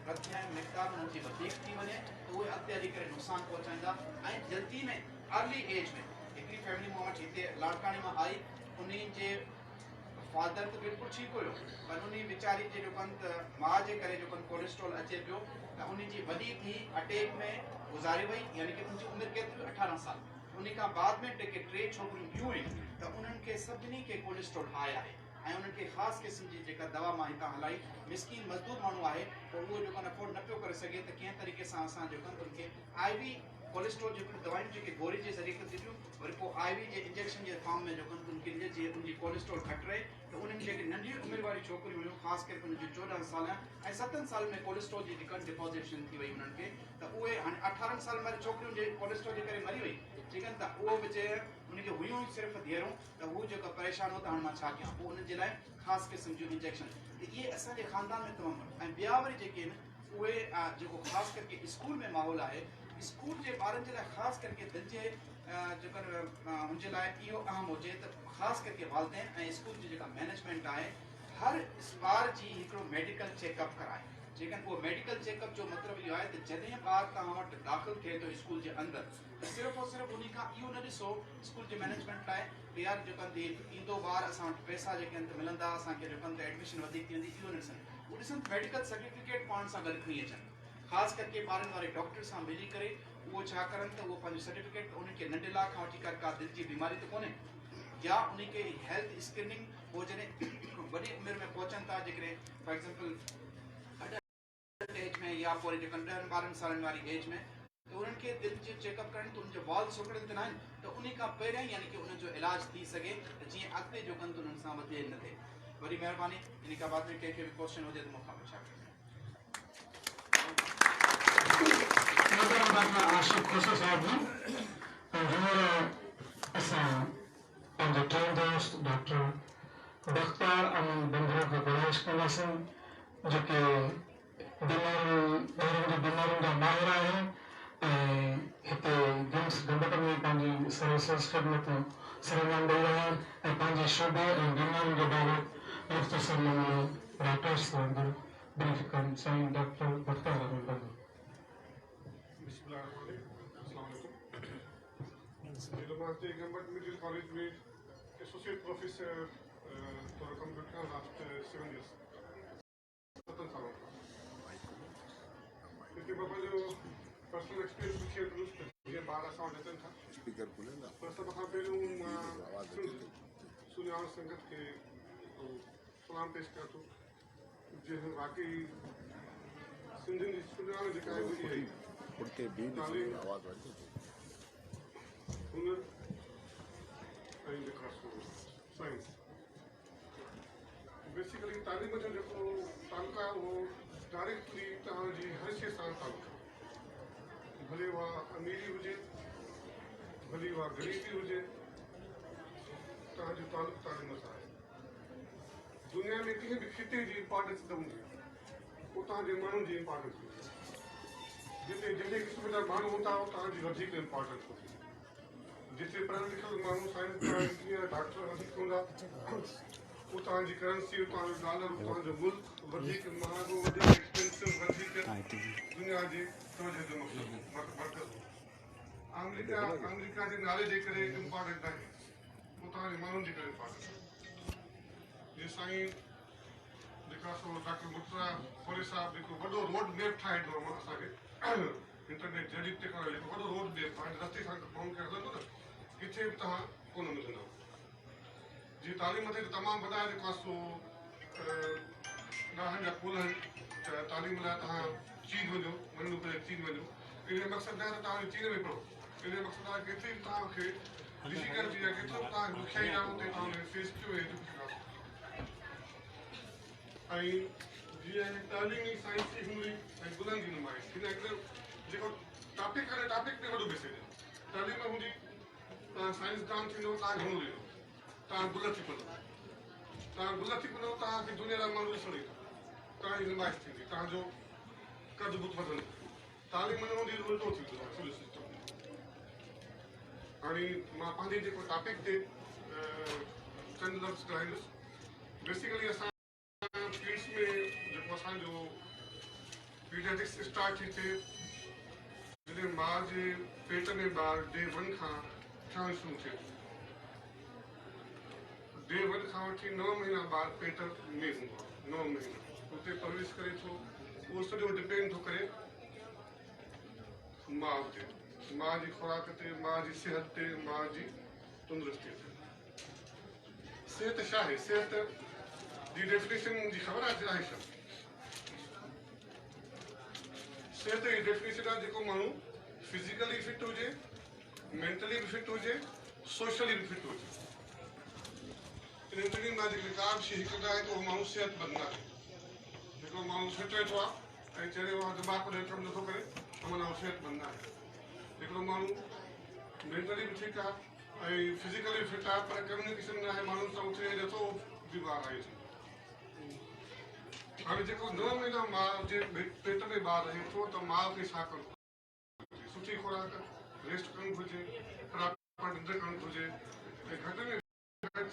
S3: रत में मिक़दार उन्हनि जी वधीक थी वञे त उहे अॻिते हली करे नुक़सानु पहुचाईंदा, ऐं जल्दी में अर्ली एज में हिकिड़ी फैमिली मां वटि हिते लाड़काणे मां आई, उन जे फादर तो बिल्कुल ठीक हुयो पर उन वीचारी जे माँ जे करे कोलेस्ट्रॉल अचे पियो त उन जी वॾी थी अटैक में गुज़ारे वई यानी कि उनजी उमिरि केतिरी 18 साल उन खां बाद में जेके 3 छोकिरियूं ॿियूं आहिनि त उन्हनि खे सभिनी खे कोलेस्ट्रॉल हाई आहे ऐं उन्हनि खे ख़ासि क़िस्म जी जेका दवा मां हितां हलाई मिसकीन मज़दूर माण्हू आहे त उहो अफोर्ड न पियो करे सघे त कंहिं तरीक़े सां असां उनखे IV कोलेस्ट्रॉल दवाइयूं जेके गोरी जे ज़रिए खां थियूं वरी पोइ IV जे इंजेक्शन जे फॉर्म में उनखे जीअं उनजी कोलेस्ट्रॉल घटि रहे त उन्हनि जेके नंढी उमिरि वारी छोकिरियूं हुयूं ख़ासि करे उनजी 14 साल ऐं 7 साल में कोलेस्ट्रॉल जी डिपोजिशन थी वई उन्हनि खे त उहे हाणे 18 साल वारी छोकिरियूं जे कोलेस्ट्रॉल जे करे मरी वई ठीक है त उहो बि उनखे हुयूं सिर्फ़ु धीअरूं त हू जेका परेशान हो त हाणे मां छा कयां पोइ उन जे लाइ ख़ासि क़िस्म जूं इंजेक्शन त इहे असांजे ख़ानदान में तमामु ऐं ॿिया वरी जेके आहिनि उहे जेको ख़ासि करके स्कूल में माहौल आहे स्कूल जे ॿारनि जे लाइ ख़ासि करके दिलि जे जेकर हुनजे लाइ इहो अहम हुजे त ख़ासि करके वालदेन ऐं स्कूल जी जेका मैनेजमेंट आहे हर ॿार जी हिकिड़ो मेडिकल चेकअप कराए जेकॾहिं उहो मेडिकल चेकअप जो मतिलबु इहो आहे त जॾहिं ॿार तव्हां वटि दाख़िल थिए थो स्कूल जे अंदरि त सिर्फ़ु और सिर्फ़ु उन खां इहो न ॾिसो स्कूल जे मैनेजमेंट लाइ की यार ईंदो ॿार असां वटि पैसा जेके आहिनि त मिलंदा असांखे एडमिशन वधीक थी वेंदी इहो न ॾिसनि उहो ॾिसनि मेडिकल सर्टिफिकेट पाण सां गॾु खणी अचनि ख़ासि करके ॿारनि वारे डॉक्टर सां मिली करे उहो छा करनि त उहो पंहिंजो सर्टिफिकेट उनखे नंढे लाइ खां वठी करे का दिलि जी बीमारी त कोन्हे या उनखे हेल्थ स्क्रीनिंग पोइ जॾहिं वॾी उमिरि में पहुचनि था जेकॾहिं फॉर एग्ज़ाम्पल एज में या पोइ जेका 10-12 सालनि वारी एज में त उन्हनि खे दिलि जो चेकअप करणु त उनजो वाल सुकड़ियल त न आहिनि त उन खां पहिरियों यानी कि उनजो इलाज थी सघे त जीअं अॻिते जो कनि त उन्हनि सां वधे न थिए वरी महिरबानी इन खां बाद में कंहिंखे बि क्वेश्चन हुजे त मूंखां पुछा
S2: आशिक़ खोसा साहब ने हमारा असां पंहिंजे टे दोस्त डॉक्टर बख्तियार अमन बंदर खे गुज़ारिश कंदासीं जेके बीमारियुनि जा माहिर आहिनि ऐं हिते गेम्स गंबट में पंहिंजी सर्विसिस ख़िदमतूं सरंजाम ॾेई रहिया आहिनि ऐं पंहिंजे शोबे ऐं बीमारियुनि जे बाबति मुख़्तसर नमूने राइटर्स अंदरि ब्रीफ कनि साईं डॉक्टर बख्तियार अमन बंदर
S4: गंबट मिडिल कॉलेज में एसोसिएट प्रोफेसर तो रकम बैठा लास्ट 7 years 7 सालों का क्योंकि बाबा जो पर्सनल एक्सपीरियंस पूछिए तो ये 12 साल जतन था
S5: स्पीकर खुलेगा
S4: पर सब वहाँ पे सुनियाल संगत के सलाम पेश कर तो जो वाकई सिंधियुनि जी सुनियाल जेका आहे उहा ई
S5: उनके बीच आवाज़ बढ़ी
S4: हुनर ऐं जेका साइंस बेसिकली तालीम जो जेको तालुक़ु आहे उहो डायरेक्टली तव्हांजी हैसियत सां तालुक़ु आहे भले उहा अमीरी हुजे भले उहा ग़रीबी हुजे तव्हांजो तालुक़ु तालीम सां आहे दुनिया में कंहिं बि खिते जी इम्पोर्टेंस न हूंदी उहो तव्हांजे माण्हुनि जी इम्पोर्टेंस हूंदी जिते जहिड़े क़िस्म जा माण्हू हूंदा तव्हांजी वधीक इम्पोर्टेंस हूंदी जिते पढ़ियल लिखियल माण्हू साइंसदान इंजीनियर डॉक्टर वधीक हूंदा उहो तव्हांजी करेंसी तव्हांजो डॉलर तव्हांजो मुल्क वधीक महांगो वधीक एक्सपेंसिव वधीक दुनिया जी तवजो जो मर्कज़ अमेरिका जे नाले जे करे इम्पोर्टेंट आहे उहो तव्हांजे माण्हुनि जे करे इम्पोर्टेंट आहे जीअं साईं जेका सो डॉक्टर मुर्तज़ा खोले साहिबु जेको वॾो रोड मैप ठाहे ॾिनो असांखे इंटरनेट जॾहिं टेक्नोलॉजी जेको वॾो रोड मैप ठाहे रस्ते सां माण्हुनि खे हलंदो न किथे बि तव्हां कोन मिलंदव जीअं तालीम ते तमामु वॾा जेका सो ॾाहनि जा पुल आहिनि तालीम लाइ तव्हां चीन वञो वञो पए चीन वञो इन मक़सदु न आहे त तव्हां चीन में पढ़ो इन मक़सदु आहे केतिरी बि तव्हांखे ॾिसी करे बि आहे केतिरो बि तव्हांखे ॾुखियाई आहे उते तव्हां फेस कयो ऐं जीअं तालीमी साइंसी हूंदी ऐं गुलनि जी नुमाइश हिन हिकिड़ो जेको टॉपिक आहे टॉपिक ते वॾो मैसेज आहे तालीम हूंदी तव्हां साइंसदान थींदो तव्हां घणो ॾींदो तव्हां गुल थी पवंदो तव्हांखे दुनिया जा माण्हू ॾिसण ईंदा तव्हांजी नुमाइश थींदी तव्हांजो कद बुत वधंदो तालीम न हूंदी उल्टो थींदो फुल सिस्टम हाणे मां पंहिंजे जेको टॉपिक ते चंद लफ़्ज़ ॻाल्हाईंदुसि बेसिकली असां फील्ड्स में जेको असांजो पीडियाट्रिक्स स्टार्ट थी थिए जॾहिं माउ जे पेट में ॿार डे 1 खां ठहणु शुरू थिए डेढ़ वध खां वठी 9 महीना ॿार पेट में हूंदो आहे 9 महीना उते परवरिश करे थो उहो सॼो डिपेंड थो करे माउ ते माउ जी खुराक ते माउ जी सिहत ते माउ जी तंदुरुस्ती ते सिहत छा आहे सिहत जी डेफिनेशन जी ख़बर आहे छा सिहत जी डेफिनेशन आहे जेको माण्हू फिज़िकली फिट हुजे मेंटली भी फिट हुजे सोशली भी फिट हुजे इन टिनी मां जेके का बि शइ हिकु आहे त उहो माण्हू सिहतमंद आहे जेको माण्हू फिट वेठो आहे ऐं चहिरे वां दिमाग़ ॾे कमु नथो करे त माना उहो सिहतमंद आहे हिकिड़ो माण्हू मेंटली भी ठीकु आहे ऐं फिज़िकली भी फिट आहे पर कम्युनिकेशन न आहे माण्हुनि सां उथे नथो बीमार आहे हाणे जेको 9 महीना माउ जे पेट में ॿारु रहे थो त माउ खे छा करिणो सुठी खुराक रेस्ट करणु घुरिजे ख़राब निंड करणु घुरिजे ऐं घटि में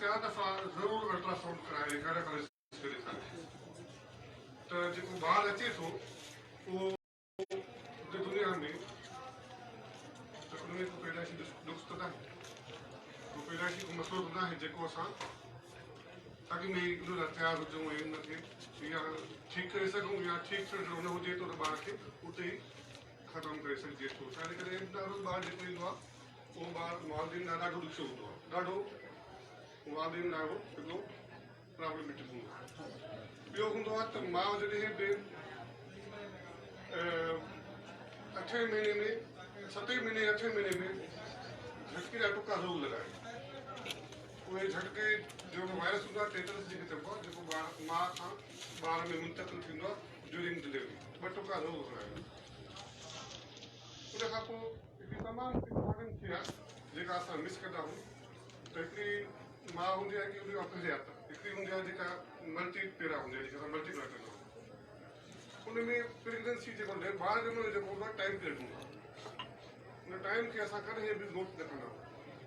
S4: 4 दफ़ा ज़रूरु अल्ट्रासाउंड कराए घर खां ॾेखारे त जेको ॿारु अचे थो उहो दुनिया में त उनमें को पैदाइशी नुक़्स त न आहे को पैदाइशी को मसइलो त न आहे जेको असां अॻु में ई उन लाइ तयारु हुजूं ऐं उनखे या ठीकु करे सघूं या ठीकु सां न हुजे थो त ॿार खे उते ई ख़तमु करे सघिजे थो छा करे ॾाढो ॿारु जेको ईंदो आहे उहो ॿारु वालदेन लाइ ॾाढो ॾुखियो हूंदो आहे ॾाढो वालदेन लाइ उहो हिकिड़ो प्रॉब्लमेटिक हूंदो आहे ॿियो हूंदो आहे त माउ जॾहिं बि 8 महीने में 7 महीने 8 महीने में झटके जा टुका ज़रूरु लॻाए उहे झटके जो वायरस हूंदो आहे टेटनस जेके चइबो आहे जेको माउ खां ॿार में मुंतक़िल थींदो आहे ड्यूरिंग डिलीवरी 2 टुका ज़रूरु लॻाए उन खां पोइ हिकिड़ी तमामु इम्पोर्टेंट शइ आहे जेका असां मिस कंदा आहियूं त हिकिड़ी माउ हूंदी आहे की उनजो अखियात हिकिड़ी हूंदी आहे जेका मल्टी पेरा हूंदी आहे जेका असां मल्टीप्लाई कंदा आहियूं उन में प्रेगनेंसी जेको ॿार ॼमण जो जेको हूंदो आहे टाइम पीरियड हूंदो आहे उन टाइम खे असां कॾहिं बि नोट न कंदा आहियूं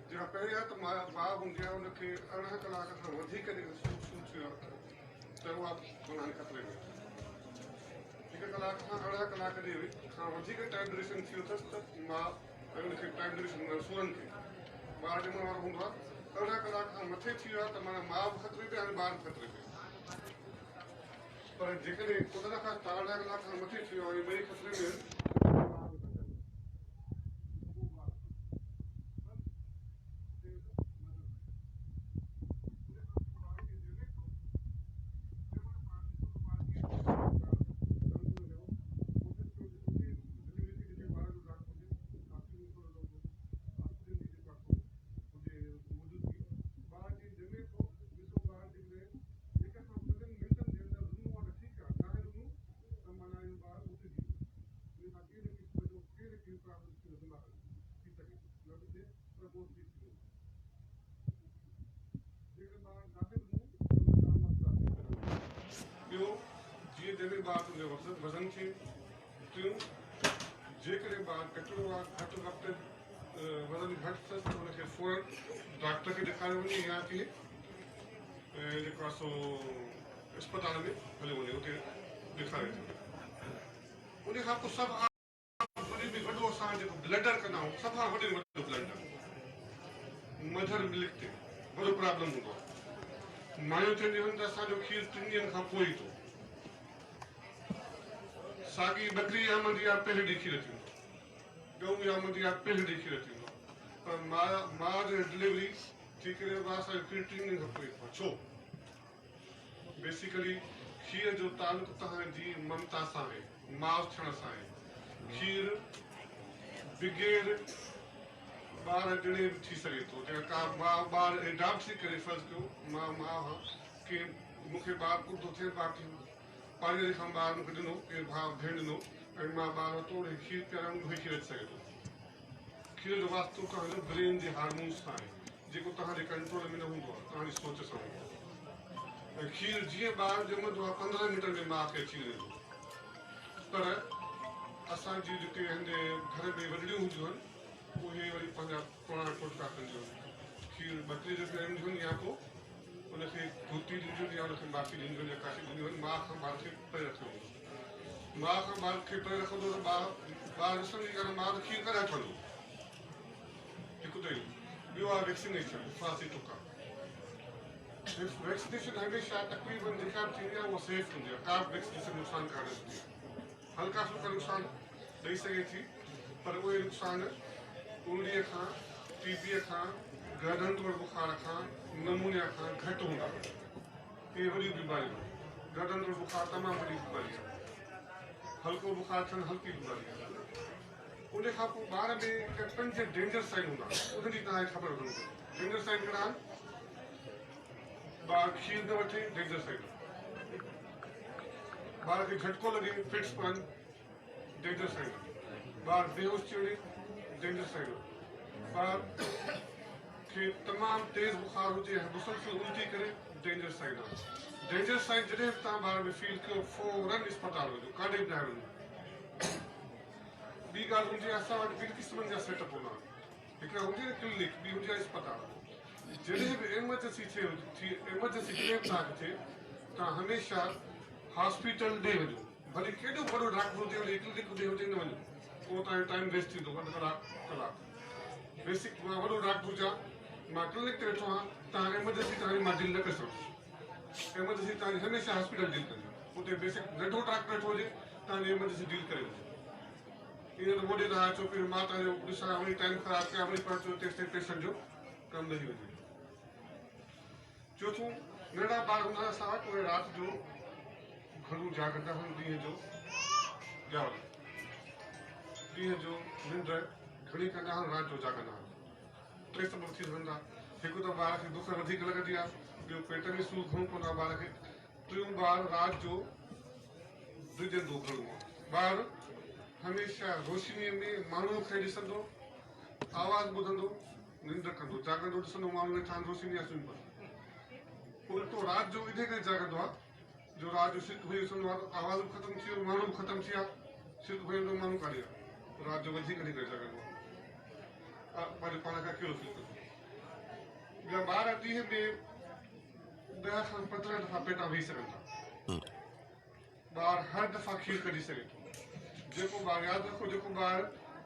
S4: जेका पहिरियां त माउ हूंदी आहे उनखे 18 कलाक खां वधीक सूर थियो आहे त उहा माना ख़तरे में 1 कलाक खां 18 कलाक जे खां वधीक टाइम ड्यूरेशन थियो अथसि त माउ ऐं उनखे टाइम ड्यूरेशन सूरनि खे ॿार ॼमण वारो हूंदो आहे 18 कलाक खां मथे थी वियो आहे त माना माउ बि ख़तरे में हाणे ॿार बि ख़तरे में पर जेकॾहिं उन खां 18 कलाक खां मथे थी वियो आहे ॿई ख़तरे में वज़न खे टियों जेकॾहिं ॿारु कटियो आहे घटि वक़्तु वज़न घटि अथसि त हुनखे फौरन डॉक्टर खे ॾेखारियो वञे या की जेको आहे सो अस्पताल में हलियो वञे उते ॾेखारे थो उन खां पोइ सभु वॾे में वॾो असां जेको ब्लडर कंदा आहियूं सभु खां वॾे में वॾो ब्लडर मदर मिल्क ते वॾो प्रॉब्लम हूंदो आहे मायूं चवंदियूं आहिनि त असांजो खीरु 3 ॾींहंनि खां पोइ ई थो साॻी बकरी आमदी आहे पहले ॾींहुं खीर थींदो गऊ आमदी आहे पहले ॾींहुं खीर थींदो पर माउ जो डिलीवरी थी करे असांजो खीर 3 ॾींहंनि खां पोइ छो बेसिकली खीर जो तालुक तव्हांजी ममता सां आहे माउ थियण सां आहे खीर बग़ैर ॿार ॾिणे बि थी सघे थो जेका ॿारु एडॉप्ट थी करे फर्ज़ कयो मां माउ की मूंखे ॿारु कुतो थिए बाक़ी पालीअ खां ॿारु मूंखे ॾिनो केरु भाउ भेण ॾिनो ऐं मां ॿारु वरितो खीर पीआरां उहे खीर अची सघे थो खीर जो वास्तो तव्हांजो ब्रेन जे हार्मोन्स सां आहे जेको तव्हांजे कंट्रोल में न हूंदो आहे तव्हांजी सोच सां हूंदो आहे ऐं खीर जीअं ॿारु ॼमंदो आहे 15 मिंट में माउ खे अची वञे थो पर असांजी जेके हिन घर में वॾड़ियूं हूंदियूं आहिनि उहे वरी पंहिंजा पुराणा टोटका कंदियूं आहिनि खीर बकरी जो पीआरींदियूं आहिनि या पोइ उनखे धोती ॾींदियूं आहिनि या उनखे माखी ॾींदियूं आहिनि या काशी ॾींदियूं आहिनि माउ खां ॿार खे परे रखियो हूंदो माउ खां ॿार खे परे रखंदो त ॿारु ॾिसंदी कान्हे माउ त खीर करे वठंदो हिकु त इहो ॿियो आहे वैक्सीनेशन फासी टुका वैक्सीनेशन हमेशा तकरीबन जेका बि थींदी आहे उहा सेफ हूंदी आहे, का बि वैक्सीनेशन नुक़सान कान थींदी आहे। हल्का फुल्का नुक़सान ॾेई सघे थी, पर उहे नुक़सान उणिवीह खां टीबीअ खां गर्दन तोड़ बुखार खां नमूनिया खां घटि हूंदा। इहे वॾियूं बीमारियूं आहिनि। गर्दन तोड़ बुखार तमामु वॾी बीमारी आहे, हल्को बुखार थियणु हल्की बीमारी आहे। उन खां पोइ ॿार में 5 डेंजर साइन हूंदा, उनजी तव्हांखे ख़बर हुजणी घुरिजे। डेंजर साइन कहिड़ा आहिनि? ॿार खीर न वठे, डेंजर साइन। ॿार खे झटको लॻे, फिट्स पवनि, डेंजर साइन। ॿार बेहोश थी वञे, डेंजर साइन। ॿार खे तमामु तेज़ बुखार हुजे ऐं मुसलसल उल्टी करे, डेंजर साइन आहे। डेंजर साइन जॾहिं बि तव्हां ॿार में फील कयो, फौरन अस्पताल वञो, काॾे बि न वञो। ॿी ॻाल्हि हूंदी आहे, असां वटि ॿिनि क़िस्मनि जा सेटअप हूंदा आहिनि। हिकिड़ा हूंदी आहे क्लिनिक, ॿी हूंदी आहे अस्पताल। जॾहिं बि एमरजेंसी एमरजेंसी जॾहिं बि तव्हांखे थिए, तव्हां हमेशह हॉस्पिटल ॾे वञो। भले केॾो वॾो डॉक्टर हुजे, वॾी क्लिनिक हुजे न वञो, पोइ तव्हांजो टाइम वेस्ट थींदो, अधु कलाक। बेसिक मां वॾो डॉक्टर हुजां, मां क्लिनिक ते वेठो आहियां, तव्हां एमरजेंसी तव्हांजी मां डील न करे सघंदुसि। एमरजेंसी तव्हांजी हमेशह हॉस्पिटल डील कंदी। उते बेसिक नंढो डॉक्टर वेठो हुजे, तव्हांजी एमरजेंसी डील करे वञे। ईअं त मोॾे तव्हां अचो, पहिरियों मां तव्हांजो ॾिसां, वरी टाइम ख़राबु कयां, वरी पहुचो तेसिताईं पेशेंट जो कमु लही वञे। चोथों, नंढा ॿार हूंदा असां वटि, उहे राति जो घणो जागंदा आहिनि, ॾींहं जो जावल, ॾींहं जो निंड घणी कंदा आहिनि, राति जो जागंदा आहिनि। 3 सबब थी सघंदा। हिकु त ॿार खे बुख वधीक लॻंदी आहे, ॿियो पेट में सूर घणो पवंदो आहे ॿार खे, टियों ॿार राति जो ड्रिजंदो घणो। ॿार हमेशह रोशनीअ में माण्हूअ खे ॾिसंदो, आवाज़ ॿुधंदो, निंड कंदो, जागंदो ॾिसंदो माण्हू वेठा आहिनि, रोशनी आहे, सुम्ही पवंदो। उल्टो राति जो इन करे जागंदो आहे, जो राति जो सिक भई ॾिसंदो आहे, आवाज़ बि ख़तमु थी वियो, माण्हू बि ख़तमु थी विया, सिक भई वेंदो, माण्हू काॾे आहे, राति जो वधीक इन करे जागंदो आहे, पंहिंजे पाण खां अकेलो फील कंदो। ॿिया ॿार ॾींहं में 10 खां 15 दफ़ा पेटां वेही सघनि था। ॿार हर दफ़ा खीर कढी सघे थो। जेको ॿार, यादि रखो, जेको ॿार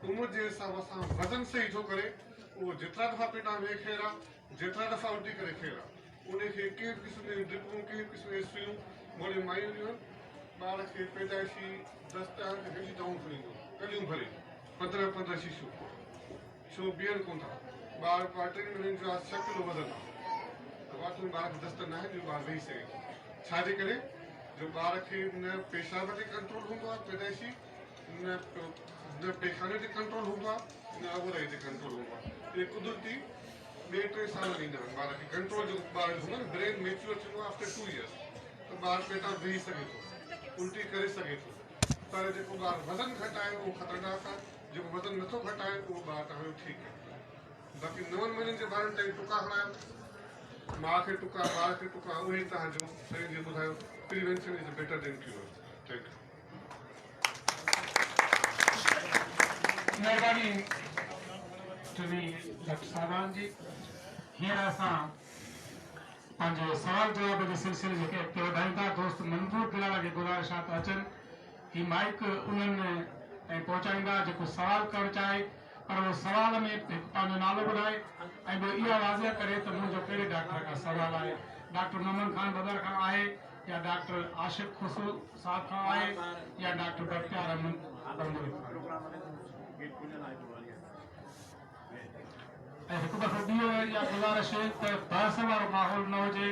S4: उमिरि जे हिसाब सां वज़न सही थो करे, उहो जेतिरा दफ़ा पेटां वेही खेर आहे, जेतिरा दफ़ा उल्टी करे खेर आहे, उनखे कंहिं बि क़िस्म जूं ड्रिपूं, कंहिं बि क़िस्म जी सुयूं मोड़े मायूं ॾियूं आहिनि। ॿार खे पैदाइशी दस्त खे हेॾी दवाऊं खणींदो, कॾियूं भरे 15 शीशियूं, छो बीहनि कोन था। ॿार 3 महीननि जो आहे, 6 किलो वज़न आहे, वाक़ई में ॿार खे दस्त न आहे, जो ॿार वेही सघे। छाजे करे? जो ॿार खे न पेशाब ते कंट्रोल हूंदो आहे पैदाइशी, न पेखाने ते कंट्रोल हूंदो आहे, न अवराई ते कंट्रोल हूंदो आहे। इहे कुदरती 2-3 साल ॾींदा आहिनि ॿार खे कंट्रोल। जेको ॿार हूंदो आहे न, ब्रेन मेच्योर थींदो आहे आफ्टर 2 इयर्स, त ॿार पेटां वेही सघे थो, उल्टी करे सघे थो। पर जेको ॿार वज़न घटाए उहो ख़तरनाक आहे, जेको वज़न नथो घटाए उहो ॿार तव्हांजो ठीकु आहे। बाक़ी 9 महीननि जे ॿारनि ताईं टुका हणायो, माउ खे टुका, ॿार खे टुका, उहे तव्हांजो शरीर खे ॿुधायो, prevention is better than cure. Thank you.
S2: महिरबानी डॉक्टर साहिबान जी। हींअर असां पंहिंजे सवाल जवाब जे सिलसिले खे अॻिते वधायूं था। दोस्त मंजूर दिलाला खे गुज़ारिश आहे त अचनि, ही माइक उन्हनि ताईं पहुचाईंदा जेको सवाल करणु चाहे, पर उहो सवाल में हिकु पंहिंजो नालो ॿुधाए ऐं ॿियो इहा वाज़िया करे त मुंहिंजो कहिड़े डॉक्टर खां सवाल आहे। डॉक्टर मोहम्मद खान बदर खां आहे, या डॉक्टर आशिक़ खुसरो साहब खां आहे, या डॉक्टर बख्तियार अहमद ऐं हिकु दफ़ो ॿियो इहा गुज़ारिश त बहस वारो माहौल न हुजे,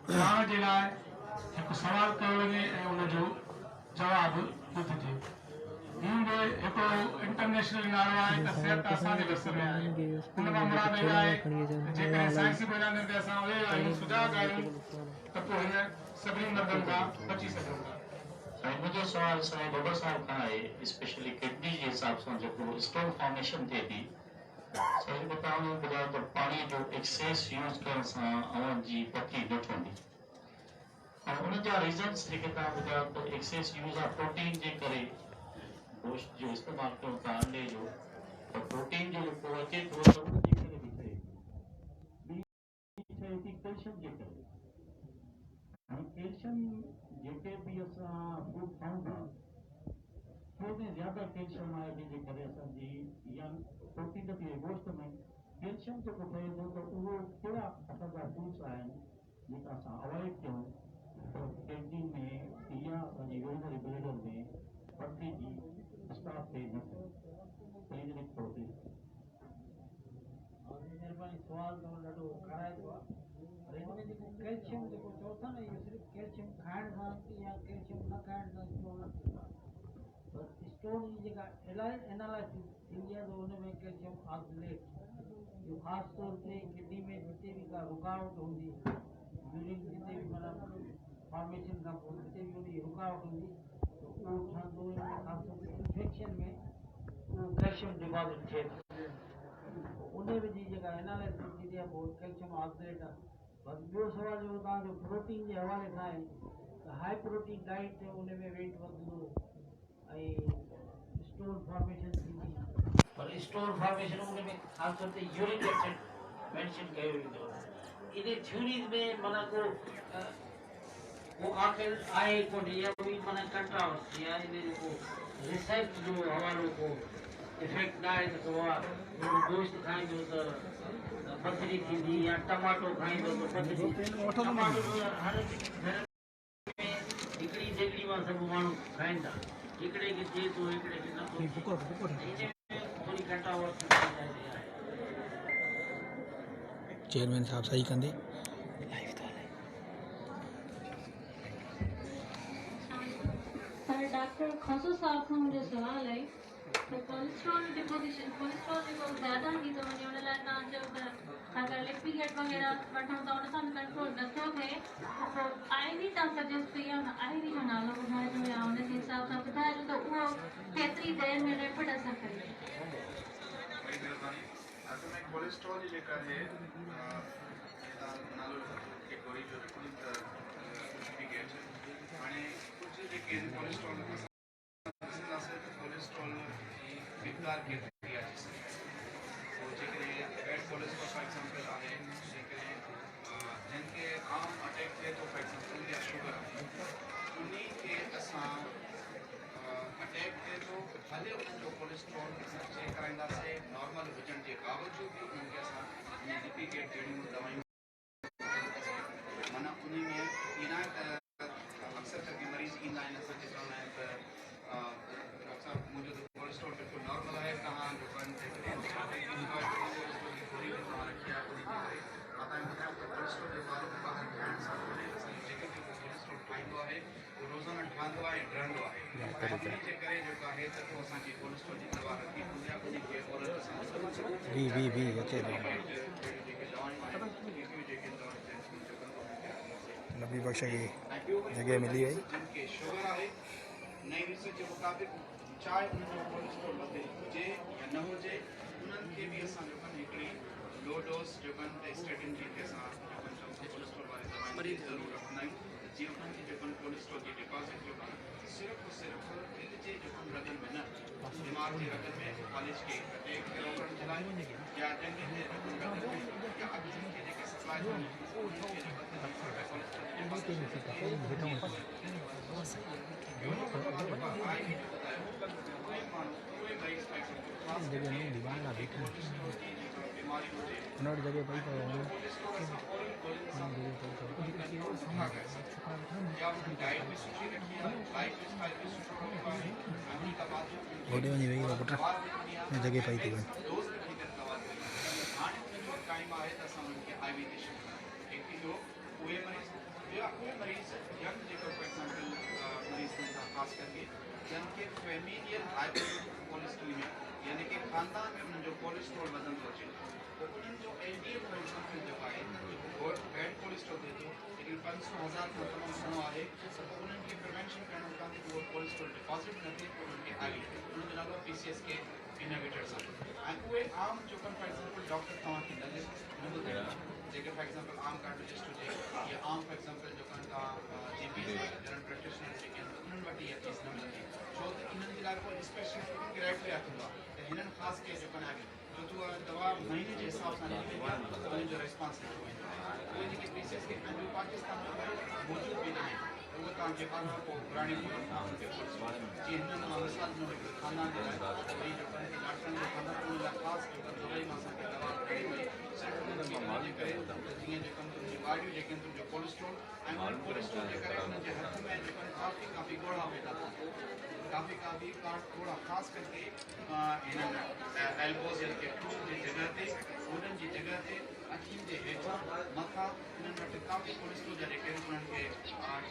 S2: ॼाण जे लाइ हिकु सवाल कयो वञे ऐं उनजो जवाबु ॿुधिजे। हीअं बि हिकिड़ो इंटरनेशनल नारो आहे त सिहत असांजे विर्स में आहे। हुन खां मुराद इहा आहे त जेकॾहिं साइंसी बुनियादनि ते असां उहे आहियूं, सुजाॻ आहियूं, त पोइ हिन सभिनी मर्दनि खां बची सघूं था।
S6: साईं, मुंहिंजो सुवाल साईं बाबा साहब खां आहे, स्पेशली किडनी जे हिसाब सां जेको स्टोन फॉर्मेशन थिए थी। साईं तव्हां ॿुधायो त पाणी जो एक्सेस यूज़ करण सां अवण जी पथरी न ठहंदी, ऐं उन जा रीज़न्स जेके तव्हां ॿुधायो त एक्सेस यूज़ ऑफ प्रोटीन जे करे गोश्त जो इस्तेमालु कयूं था, अंडे जो, त प्रोटीन जो जेको अचे थो त उन जे करे बि थिए। ॿी शइ थी कैल्शियम जे करे। हाणे कैल्शियम जेके बि असां फूड खाऊं था, में ज़्यादा कैल्शियम आहे, जंहिंजे करे असांजी या प्रोटीन थिए गोश्त में कैल्शियम जेको ठहे थो, त उहो कहिड़ा असांजा फूड्स आहिनि जेका असां अवॉइड कयूं त कैंटीन में या यूरिनरी ब्लेडर में पटी जी स्टाफ थे न थिए प्लीज रिपोर्ट
S1: महिरबानी सुवाल तो ॾाढो खाराइबो आहे पर हिन में जेको कैल्शियम जेको चओ था न इहो सिर्फ़ु कैल्शियम खाइण सां या कैल्शियम न खाइण सां स्टोन न थींदो आहे पर स्टोन जी जेका एनालिसिस थींदी आहे त हुन में कैल्शियम ऑक्सीलेट जो ख़ासि तौर ते किडनी में जिते बि का रुकावट हूंदी यूरिन जिते बि माना फॉर्मेशन खां पोइ जिते बि हुनजी रुकावट हूंदी त उहो ठहंदो हिन में ख़ासि तौर ते इंफेक्शन में उहो कैल्शियम डिपॉज़िट थिए थो उन जी जेका एनालिसिस थींदी आहे पोइ कैल्शियम ऑक्सीलेट आहे बाक़ी ॿियो सुवाल जेको तव्हांजो प्रोटीन जे हवाले सां आहे त हाई प्रोटीन डाइट उन में वेट वधंदो ऐं स्टोन फॉर्मेशन थींदी पर स्टोन फॉर्मेशन उन में ख़ासि तौर ते यूरिक एसिड मेंशन कयो वेंदो इन थ्योरीज़ में माना को आख़िर आहे कोन्हे या कोई माना कंट्रावर्सी आहे इन जेको रिसर्च जो हवालो को इफेक्ट न आहे त को गोश्त खाईंदो त पथरी थींदी या टमाटो खाईंदो त पथरी टमाटो हर घर में हिकिड़ी देगड़ी मां सभु माण्हू खाइनि था हिकिड़े खे थिए थो हिकिड़े खे नथो थिए थोरी कंट्रावर्सी
S7: चेयरमैन साहब सही कंदे
S8: डॉक्टर खसो साहब खां मुंहिंजो सुवाल आहे त कोलेस्ट्रॉल डिपोजिशन कोलेस्ट्रॉल जेको ज़्यादा थी थो वञे उन लाइ तव्हां चयो त अगरि लिपिगेट वग़ैरह वठूं त उन सां कंट्रोल नथो थिए पोइ आई वी तव्हां सजेस्ट कई आहे उन आई वी जो नालो ॿुधाइजो या उनजे हिसाब सां ॿुधाइजो त उहो केतिरी देरि में रेपिड असर करे
S3: असल में कोलेस्ट्रॉल जी जेका आहे नालो के गोरी जो लिपिगेट हाणे कुझु जेके कोलेस्ट्रॉल कोलेस्ट्रॉल जी मिक़दार केतिरी आहे पोइ जेकॾहिं बैड कोलेस्ट्रॉल फॉर एग्ज़ाम्पल आहे जेकॾहिं जिनखे आम अटैक थिए थो फॉर एग्ज़ाम्पल या शुगर आहे उन खे असां अटैक थिए थो भले उन्हनि जो कोलेस्ट्रॉल असां चेक कराईंदासीं नॉर्मल हुजण जे बावजूद बि उन्हनि खे असां लिपिगेट जहिड़ियूं दवायूं माना उन में ईंदा आहिनि त अक्सर करके मरीज़ ईंदा आहिनि असांखे चवंदा आहिनि त डॉक्टर साहब मुंहिंजो त कोलेस्ट्रॉल बिल्कुलु नॉर्मल आहे तव्हां जो कोलेस्ट्रॉल जे बारे में ॿाहिरि खाइण सां असांजो जेके जेको कोलेस्ट्रॉल खाईंदो आहे उहो रोज़ाना ठहंदो आहे ड्रहंदो आहे इन जे करे जेको आहे त पोइ असांजी कोलेस्ट्रॉल जी दवा रखी हूंदी आहे उनखे ओरल असां
S7: अचे नबी बख्श खे जगह मिली वई
S3: जिनके शुगर आहे नई रिसर्च जे मुताबिक़ चाहे उनजो कोलेस्ट्रॉल वधे हुजे या न हुजे उन्हनि खे बि असां जेको हिकिड़ी लो डोज जेको स्टेटिन जी असां कोलेस्ट्रॉल वारी दवाई ज़रूरु रखंदा आहियूं जीअं उन्हनि जी जेको कोलेस्ट्रॉल जी डिपॉज़िट जेको सिर्फ़ु दिलि जे जेको रगनि में न दिमाग़ जे रगनि में फालिज खे अटैक रोकण जे लाइ या जंहिंखे रगनि में या अखियुनि खे जेके सप्लाई थियनि
S7: उन्होंने जगह पई तो होॾे वञी वेही पुट जगह पई थी वञे
S3: जिनके फेमिलियल हाइपोकोलेस्ट्रोलेमिया यानी कि खानदान में उन्हनि कोलेस्ट्रॉल वधंदो अचे तो उन्हनि जो एलडीएल फॉर एग्जाम्पल जेको आहे बैड कोलेस्ट्रॉल थिए थो लेकिन 500,000 खां तमामु घणो आहे त पोइ उन्हनि खे प्रिवेंशन करणु था कि उहो कोलेस्ट्रॉल डिपॉज़िट न थिए पोइ उन्हनि खे आई उन्हनि जो नालो PCSK इनहिबिटर्स आहे ऐं उहे आम जेको फॉर एग्जाम्पल डॉक्टर तव्हांखे न ॿुधाईंदा जेके फॉर एग्जाम्पल आम कार्डियोलॉजिस्ट हुजे या आम फॉर एग्जाम्पल जेको तव्हां GP जनरल प्रैक्टिशनर जेके आहिनि उन्हनि वटि इहा चीज़ न मिलंदी छो त इन्हनि जे लाइ कोई स्पेशल क्राइटेरिया थींदो आहे त हिननि ख़ासि केस जेको आहे छो त उहा दवा महीने जे हिसाब सां ॾिनी वेंदी आहे त उन्हनि जो रिस्पॉन्स न थो वेंदो आहे उहे जेके PCSK आहिनि पाकिस्तान में मौजूदु बि न आहिनि उहे तव्हांखे पारां पोइ पुराणी जीअं हिननि मां मिसाल ॾिनो हिकिड़े खानदान जे लाइ वरी जेको आहे डॉक्टरनि जो खानदान उन लाइ ख़ासि जेको दवाई मां असांखे दवा ॾिनी वई सिर्फ़ु उन्हनि जे करे जीअं जेको तुंहिंजी गाॾियूं जेके तुंहिंजो कोलेस्ट्रॉल ऐं उन कोलेस्ट्रॉल जे करे उन्हनि जे हथ में जेको काफ़ी ॻोढ़ा पैदा थिया काफ़ी ॻोढ़ा ख़ासि करके हिननि एल्बोस यानी कि टूट जी जॻह ते गोॾनि जी जॻह ते अखियुनि जे हेठां मथां हिननि वटि काफ़ी कोलेस्ट्रॉल जा जेके उन्हनि खे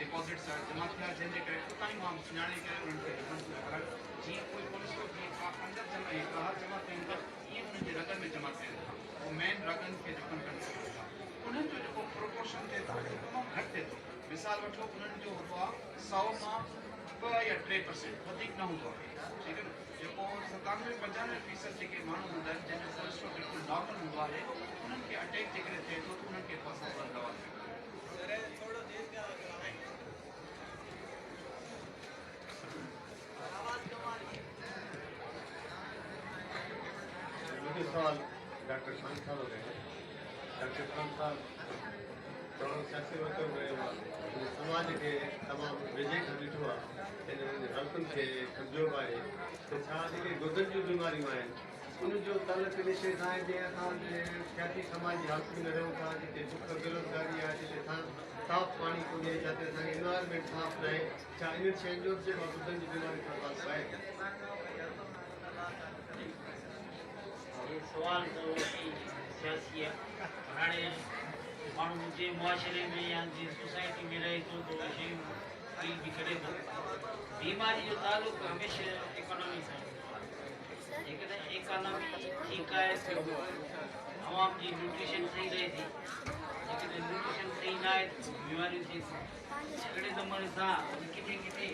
S3: डिपॉज़िट्स जमा थिया जंहिंजे करे उतां ई मां सुञाणे करे उन्हनि खे जीअं कोई कोलेस्ट्रॉल जीअं अंदरि ॿाहिरि जमा थियनि था ईअं उन्हनि जे रगनि में जमा थियनि था उहो मेन रगनि खे जेको कंट्रोल था उन्हनि जो जेको प्रोपोर्शन थिए थो तमामु घटि थिए थो मिसाल वठो उन्हनि जो हूंदो आहे 100 मां 2 या 3% वधीक न हूंदो आहे ठीकु आहे न जेको 97-95% जेके माण्हू हूंदा आहिनि जंहिंजो कोलेस्ट्रॉल बिल्कुलु नॉर्मल हूंदो आहे उन्हनि खे अटैक जेकॾहिं थिए थो त उन्हनि खे असां दवा
S4: मुझे सवाल डॉक्टर खान साहब हो गए हैं डॉक्टर खान साहब थोरो सियासी वक़्तु रहियो आहे समाज खे तमामु वेझे खां ॾिठो आहे इन हल्कनि खे कमज़ोर आहे त छा जेके गुर्दनि जूं बीमारियूं आहिनि उनजो तालुक इन शइ सां आहे जीअं असांजे सियासी समाज जी हालतुनि में रहूं था जिते दुख बेरोज़गारी आहे जिते साफ़ पाणी कोन्हे जिते असांखे एनवायरमेंट साफ़ न आहे छा इन्हनि शयुनि जो जेको गुर्दनि जी बीमारी सां तालुक आहे
S1: ये सवाल तो सियासी है हाणे माण्हू जे मुआशरे में या जे सोसाइटी में रहे थो तो शयूं फील बि करे थो बीमारी जो तालुक हमेशह इकोनॉमी सां जेकॾहिं इकोनॉमी ठीकु आहे त आवाम जी न्यूट्रिशन सही रहे थी जेकॾहिं न्यूट्रिशन सही न आहे त बीमारियूं थिए थी अहिड़े नमूने सां किथे किथे